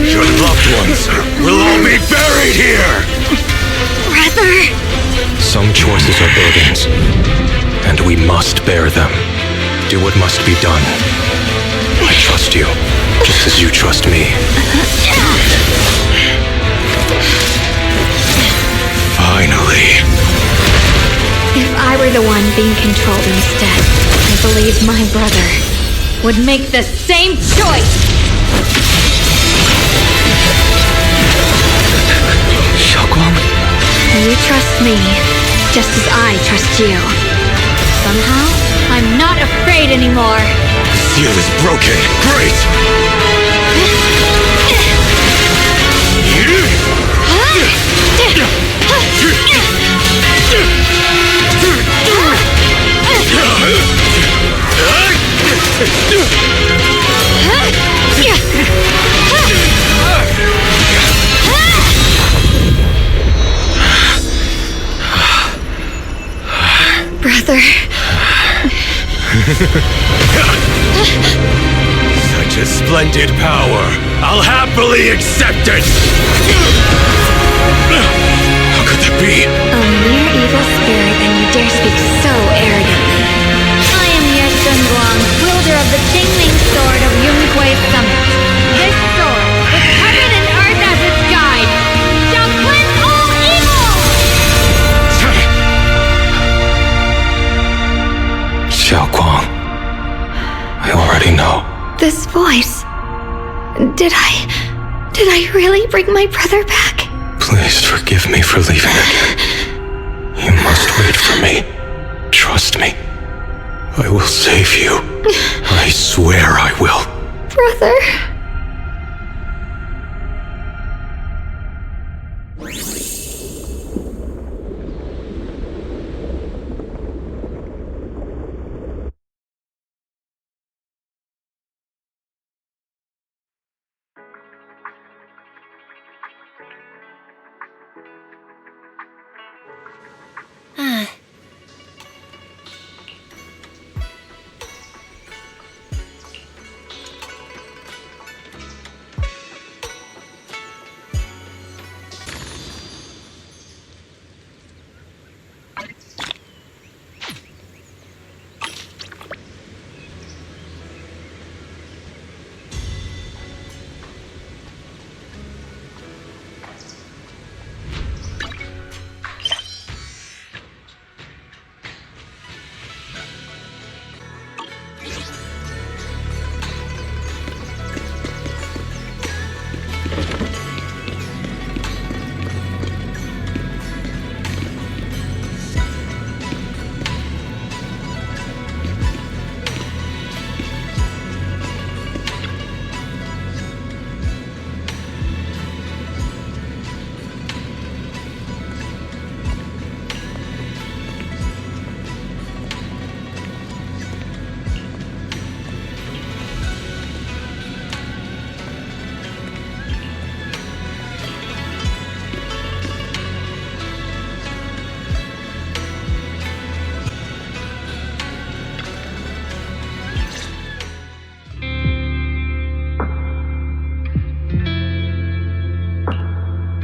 your loved ones will all be buried here! Brother! Some choices are burdens, and we must bear them. Do what must be done. I trust you, just as you trust me. Finally. If I were the one being controlled instead, I believe my brother would make the same choice! Xiaoguang? You trust me, just as I trust you. Somehow, I'm not afraid anymore. The seal is broken. Great! Brother. Such a splendid power. I'll happily accept it! How could that be? A mere evil spirit, and you dare speak so arrogantly. I am Ye Zhenguang, wielder of the Qingming Sword of Yungui's Summit. This sword, with heaven and earth as its guide, shall cleanse all evil! Xiaoguang, I already know. This voice. Did I really bring my brother back? Please forgive me for leaving again. You must wait for me. Trust me. I will save you. I swear I will. Brother.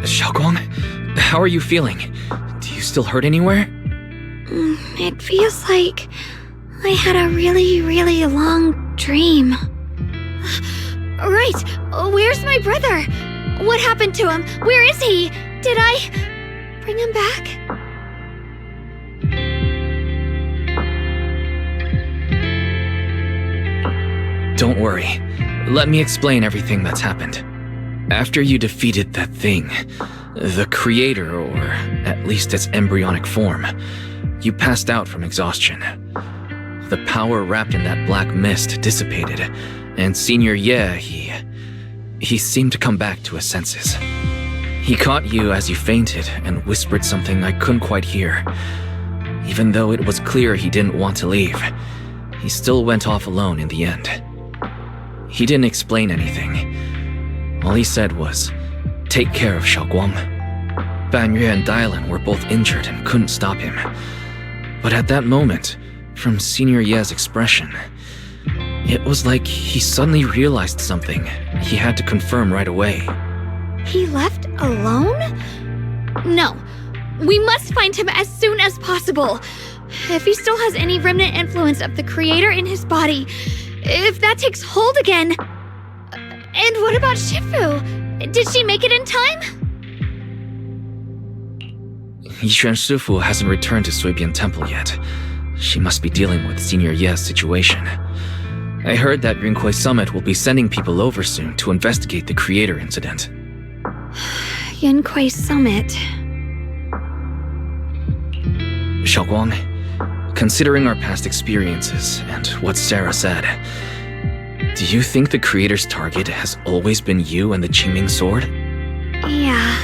Xiaoguang, how are you feeling? Do you still hurt anywhere? It feels like I had a really, really long dream. Right, where's my brother? What happened to him? Where is he? Did I bring him back? Don't worry. Let me explain everything that's happened. After you defeated that thing, the creator, or at least its embryonic form, you passed out from exhaustion. The power wrapped in that black mist dissipated, and Senior Ye, he seemed to come back to his senses. He caught you as you fainted and whispered something I couldn't quite hear. Even though it was clear he didn't want to leave, he still went off alone in the end. He didn't explain anything. All he said was, "Take care of Xiaoguang." Banyue and Dailin were both injured and couldn't stop him. But at that moment, from Senior Ye's expression, It was like he suddenly realized something he had to confirm right away. He left alone? No. We must find him as soon as possible. If he still has any remnant influence of the creator in his body, if that takes hold again. And what about Shifu? Did she make it in time? Yixuan Shifu hasn't returned to Sebagian Temple yet. She must be dealing with Senior Ye's situation. I heard that Yunquei Summit will be sending people over soon to investigate the creator incident. Yunquei Summit. Xiaoguang, considering our past experiences and what Sarah said, do you think the creator's target has always been you and the Qingming sword? Yeah.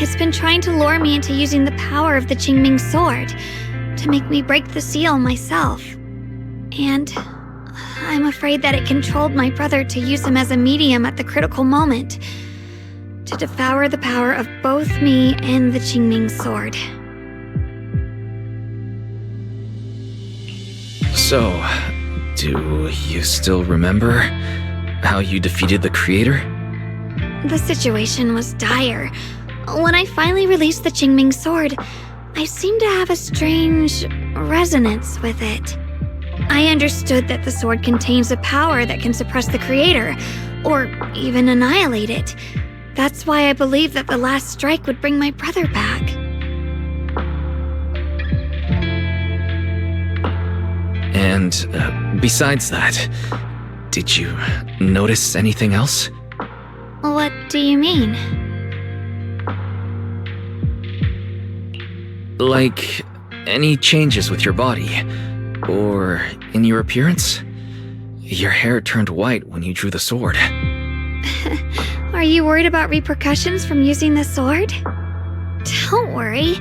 It's been trying to lure me into using the power of the Qingming sword to make me break the seal myself. And I'm afraid that it controlled my brother to use him as a medium at the critical moment, to devour the power of both me and the Qingming sword. So, do you still remember how you defeated the creator? The situation was dire. When I finally released the Qingming sword, I seemed to have a strange resonance with it. I understood that the sword contains a power that can suppress the creator, or even annihilate it. That's why I believed that the last strike would bring my brother back. And besides that, did you notice anything else? What do you mean? Like, any changes with your body? Or in your appearance? Your hair turned white when you drew the sword. Are you worried about repercussions from using the sword? Don't worry.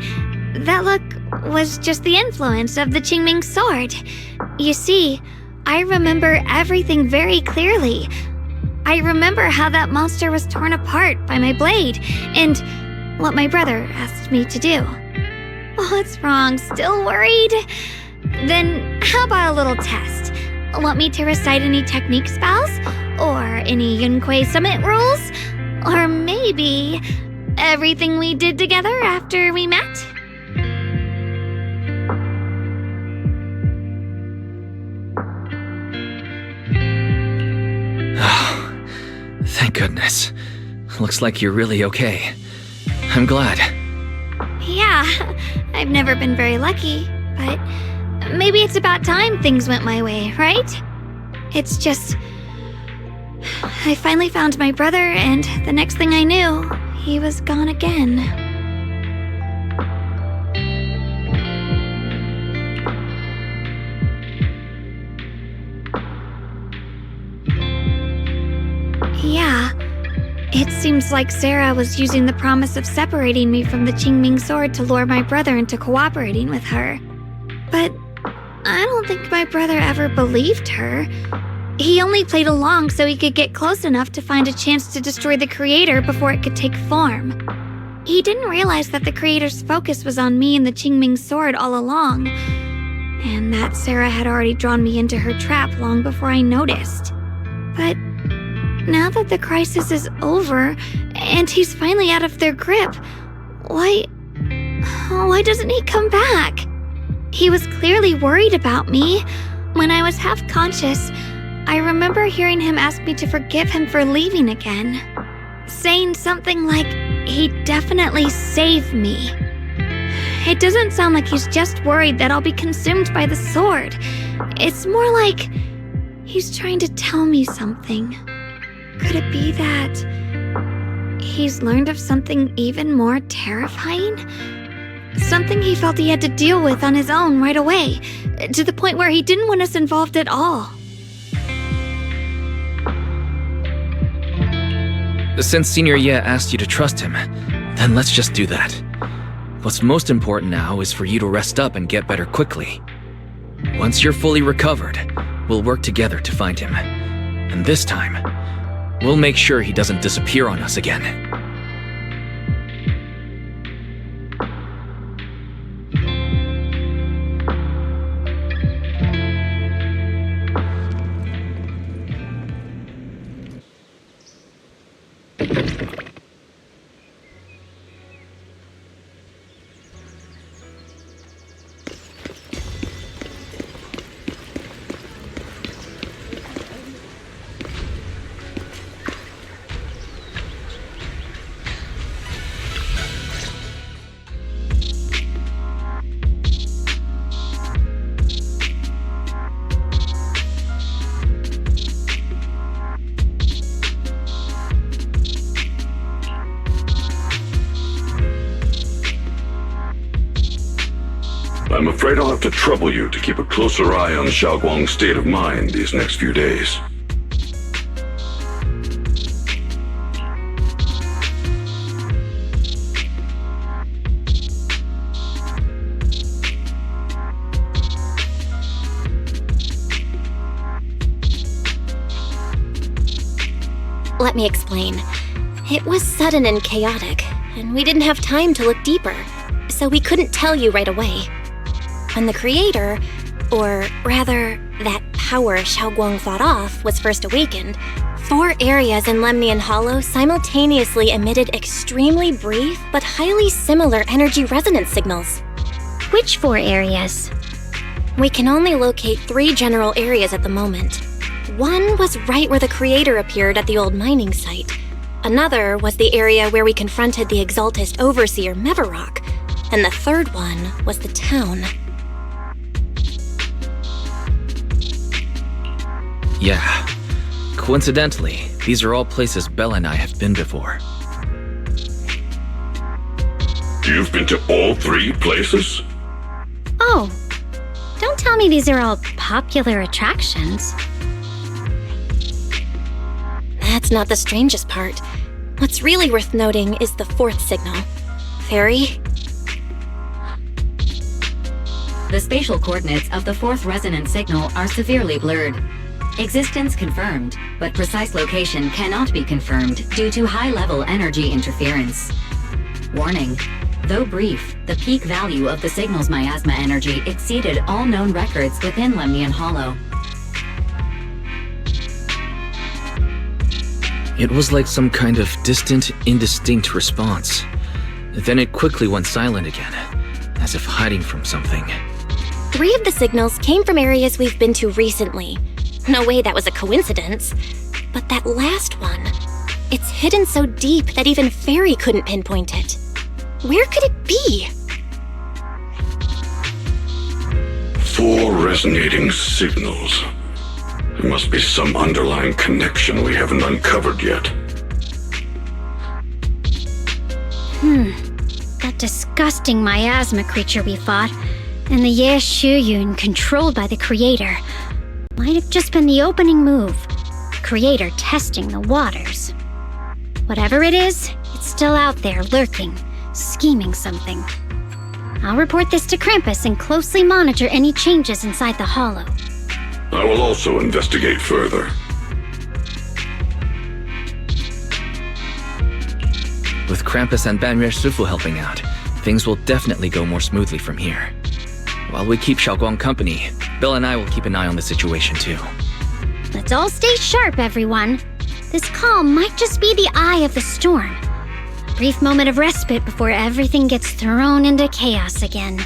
That look was just the influence of the Qingming sword. You see, I remember everything very clearly. I remember how that monster was torn apart by my blade, and what my brother asked me to do. What's wrong? Still worried? Then how about a little test? Want me to recite any technique spells? Or any Yunquei Summit rules? Or maybe everything we did together after we met? Oh, thank goodness. Looks like you're really okay. I'm glad. Yeah, I've never been very lucky, but maybe it's about time things went my way, right? It's just... I finally found my brother, and the next thing I knew, he was gone again. Yeah, it seems like Sarah was using the promise of separating me from the Qingming sword to lure my brother into cooperating with her. But I don't think my brother ever believed her. He only played along so he could get close enough to find a chance to destroy the creator before it could take form. He didn't realize that the creator's focus was on me and the Qingming sword all along, and that Sarah had already drawn me into her trap long before I noticed. But now that the crisis is over, and he's finally out of their grip, why doesn't he come back? He was clearly worried about me. When I was half conscious, I remember hearing him ask me to forgive him for leaving again, saying something like he'd definitely save me. It doesn't sound like he's just worried that I'll be consumed by the sword. It's more like he's trying to tell me something. Could it be that he's learned of something even more terrifying? Something he felt he had to deal with on his own right away, to the point where he didn't want us involved at all. Since Senior Ye asked you to trust him, then let's just do that. What's most important now is for you to rest up and get better quickly. Once you're fully recovered, we'll work together to find him. And this time, we'll make sure he doesn't disappear on us again. afraid I'll have to trouble you to keep a closer eye on Xiaoguang's state of mind these next few days. Let me explain. It was sudden and chaotic, and we didn't have time to look deeper, so we couldn't tell you right away. When the creator, or rather, that power Xiaoguang fought off, was first awakened, 4 areas in Lemnian Hollow simultaneously emitted extremely brief but highly similar energy resonance signals. Which 4 areas? We can only locate 3 general areas at the moment. One was right where the creator appeared at the old mining site. Another was the area where we confronted the Exaltist Overseer Mevarok. And the third one was the town. Yeah. Coincidentally, these are all places Bella and I have been before. You've been to all 3 places? Oh, don't tell me these are all popular attractions. That's not the strangest part. What's really worth noting is the 4th signal. Fairy? The spatial coordinates of the 4th resonance signal are severely blurred. Existence confirmed, but precise location cannot be confirmed due to high-level energy interference. Warning. Though brief, the peak value of the signal's miasma energy exceeded all known records within Lemnian Hollow. It was like some kind of distant, indistinct response. Then it quickly went silent again, as if hiding from something. 3 of the signals came from areas we've been to recently. No way that was a coincidence. But that last one, it's hidden so deep that even Fairy couldn't pinpoint it. Where could it be? 4 resonating signals. There must be some underlying connection we haven't uncovered yet. That disgusting miasma creature we fought, and the Ye Shuyun controlled by the Creator, might have just been the opening move. Creator testing the waters. Whatever it is, it's still out there lurking, scheming something. I'll report this to Krampus and closely monitor any changes inside the Hollow. I will also investigate further. With Krampus and Banrei Shifu helping out, things will definitely go more smoothly from here. While we keep Xiaoguang company, Bill and I will keep an eye on the situation too. Let's all stay sharp, everyone. This calm might just be the eye of the storm. A brief moment of respite before everything gets thrown into chaos again.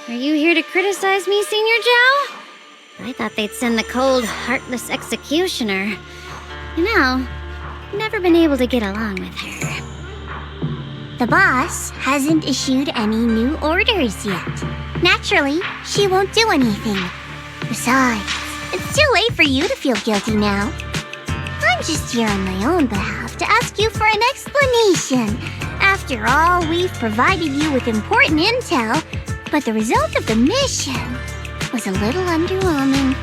Are you here to criticize me, Senior Joe? I thought they'd send the cold, heartless executioner. You know, never been able to get along with her. The boss hasn't issued any new orders yet. Naturally, she won't do anything. Besides, it's too late for you to feel guilty now. I'm just here on my own behalf to ask you for an explanation. After all, we've provided you with important intel, but the result of the mission was a little underwhelming.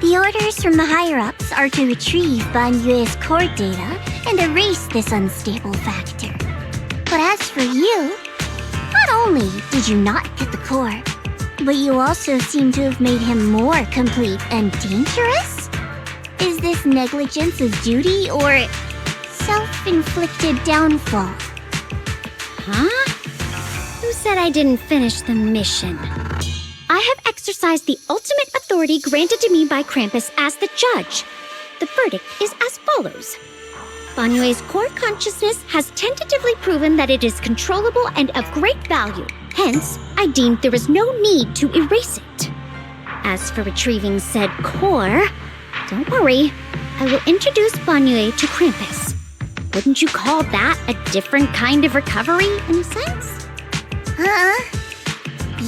The orders from the higher-ups are to retrieve Banyue's core data and erase this unstable factor. But as for you, not only did you not get the core, but you also seem to have made him more complete and dangerous? Is this negligence of duty or self-inflicted downfall? Huh? Who said I didn't finish the mission? I have exercised the ultimate authority granted to me by Krampus as the judge. The verdict is as follows. Banyue's core consciousness has tentatively proven that it is controllable and of great value. Hence, I deemed there is no need to erase it. As for retrieving said core, don't worry. I will introduce Banyue to Krampus. Wouldn't you call that a different kind of recovery, in a sense? Huh?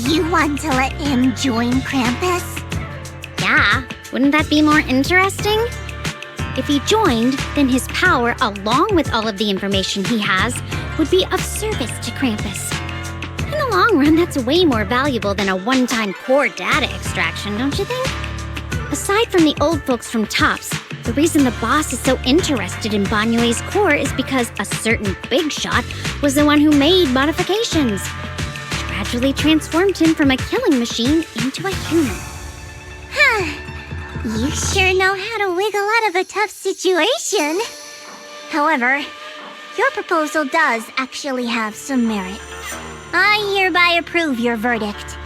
You want to let him join Krampus? Yeah, wouldn't that be more interesting? If he joined, then his power, along with all of the information he has, would be of service to Krampus. In the long run, that's way more valuable than a one-time core data extraction, don't you think? Aside from the old folks from TOPS, the reason the boss is so interested in Banyue's core is because a certain big shot was the one who made modifications. Gradually transformed him from a killing machine into a human. Huh. You sure know how to wiggle out of a tough situation. However, your proposal does actually have some merit. I hereby approve your verdict.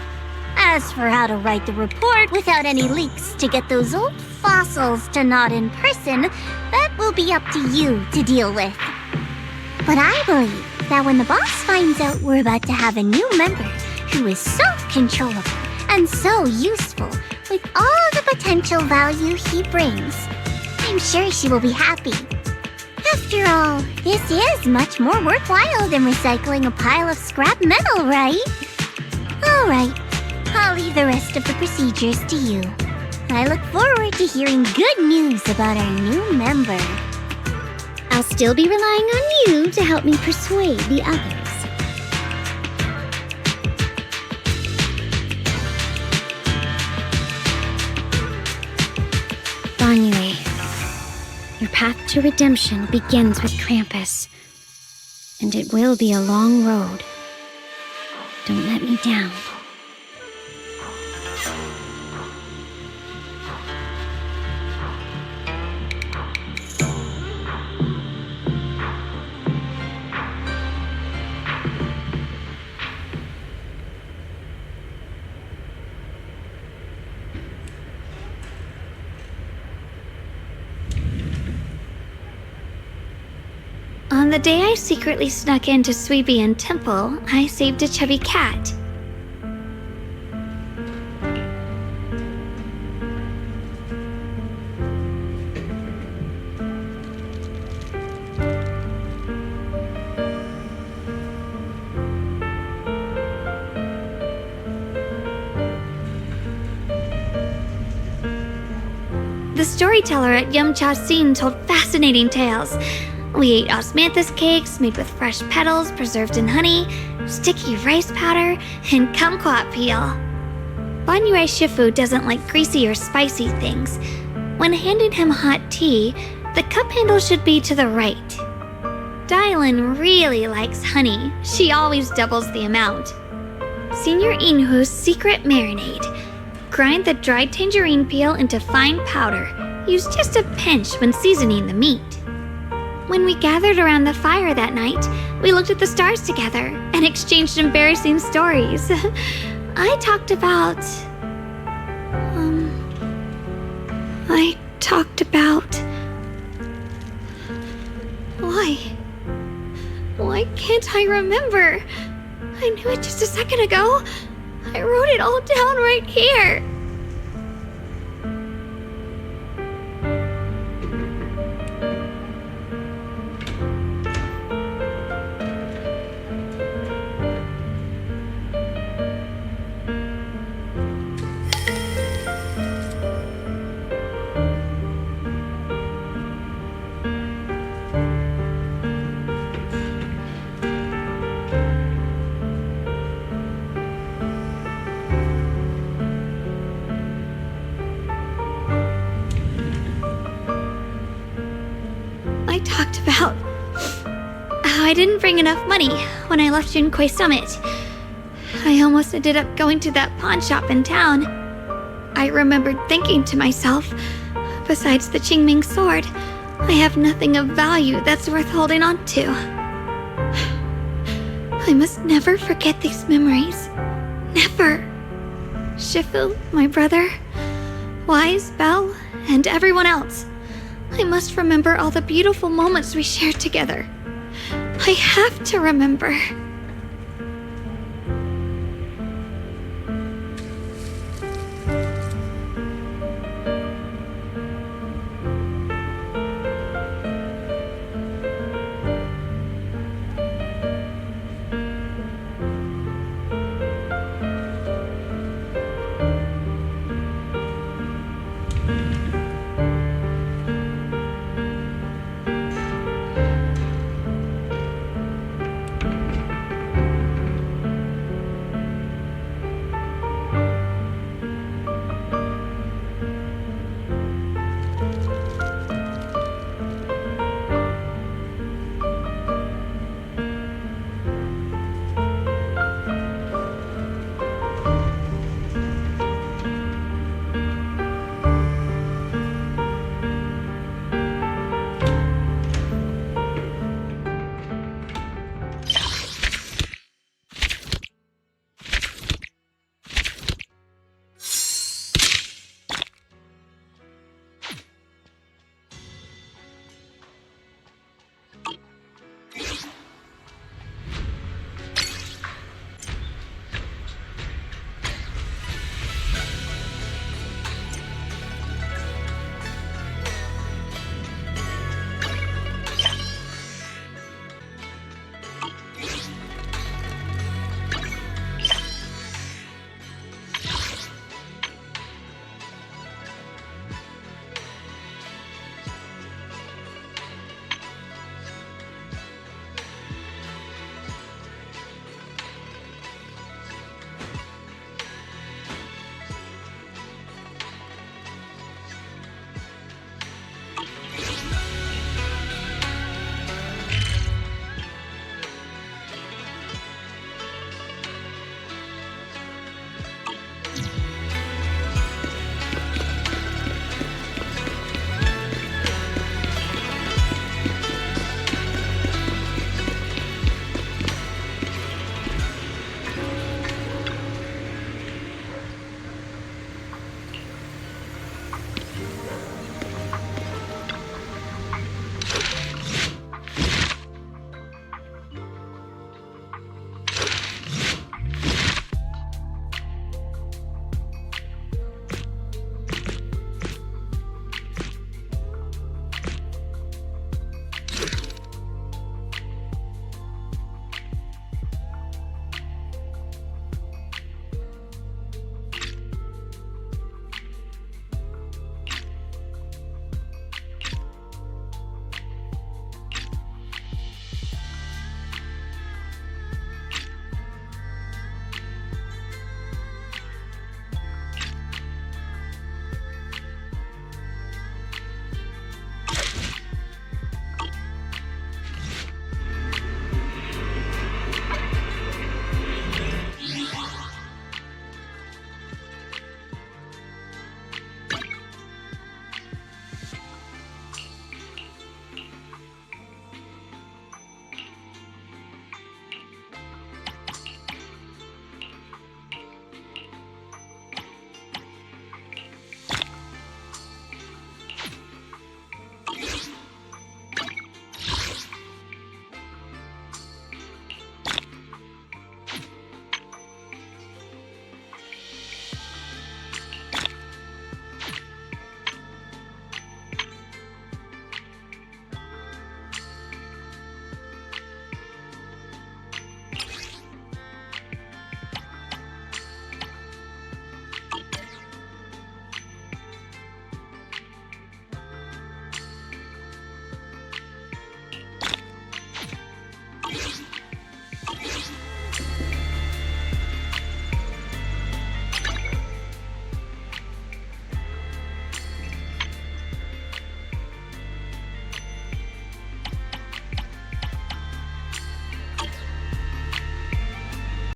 As for how to write the report without any leaks to get those old fossils to nod in person, that will be up to you to deal with. But I believe that when the boss finds out we're about to have a new member who is so controllable and so useful with all the potential value he brings, I'm sure she will be happy. After all, this is much more worthwhile than recycling a pile of scrap metal, right? Alright, I'll leave the rest of the procedures to you. I look forward to hearing good news about our new member. I'll still be relying on you to help me persuade the others. Banyue, your path to redemption begins with Krampus, and it will be a long road. Don't let me down. On the day I secretly snuck into Sebagian Temple, I saved a chubby cat. The storyteller at Yumcha Scene told fascinating tales. We ate osmanthus cakes made with fresh petals preserved in honey, sticky rice powder, and kumquat peel. Banyue Shifu doesn't like greasy or spicy things. When handing him hot tea, the cup handle should be to the right. Dylan really likes honey. She always doubles the amount. Senior Inhu's secret marinade. Grind the dried tangerine peel into fine powder. Use just a pinch when seasoning the meat. When we gathered around the fire that night, we looked at the stars together and exchanged embarrassing stories. I talked about... Why can't I remember? I knew it just a second ago. I wrote it all down right here. I talked about how I didn't bring enough money when I left Junkoi Summit. I almost ended up going to that pawn shop in town. I remembered thinking to myself, besides the Qingming sword, I have nothing of value that's worth holding on to. I must never forget these memories. Never. Shifu, my brother, Wise, Belle, and everyone else. I must remember all the beautiful moments we shared together. I have to remember.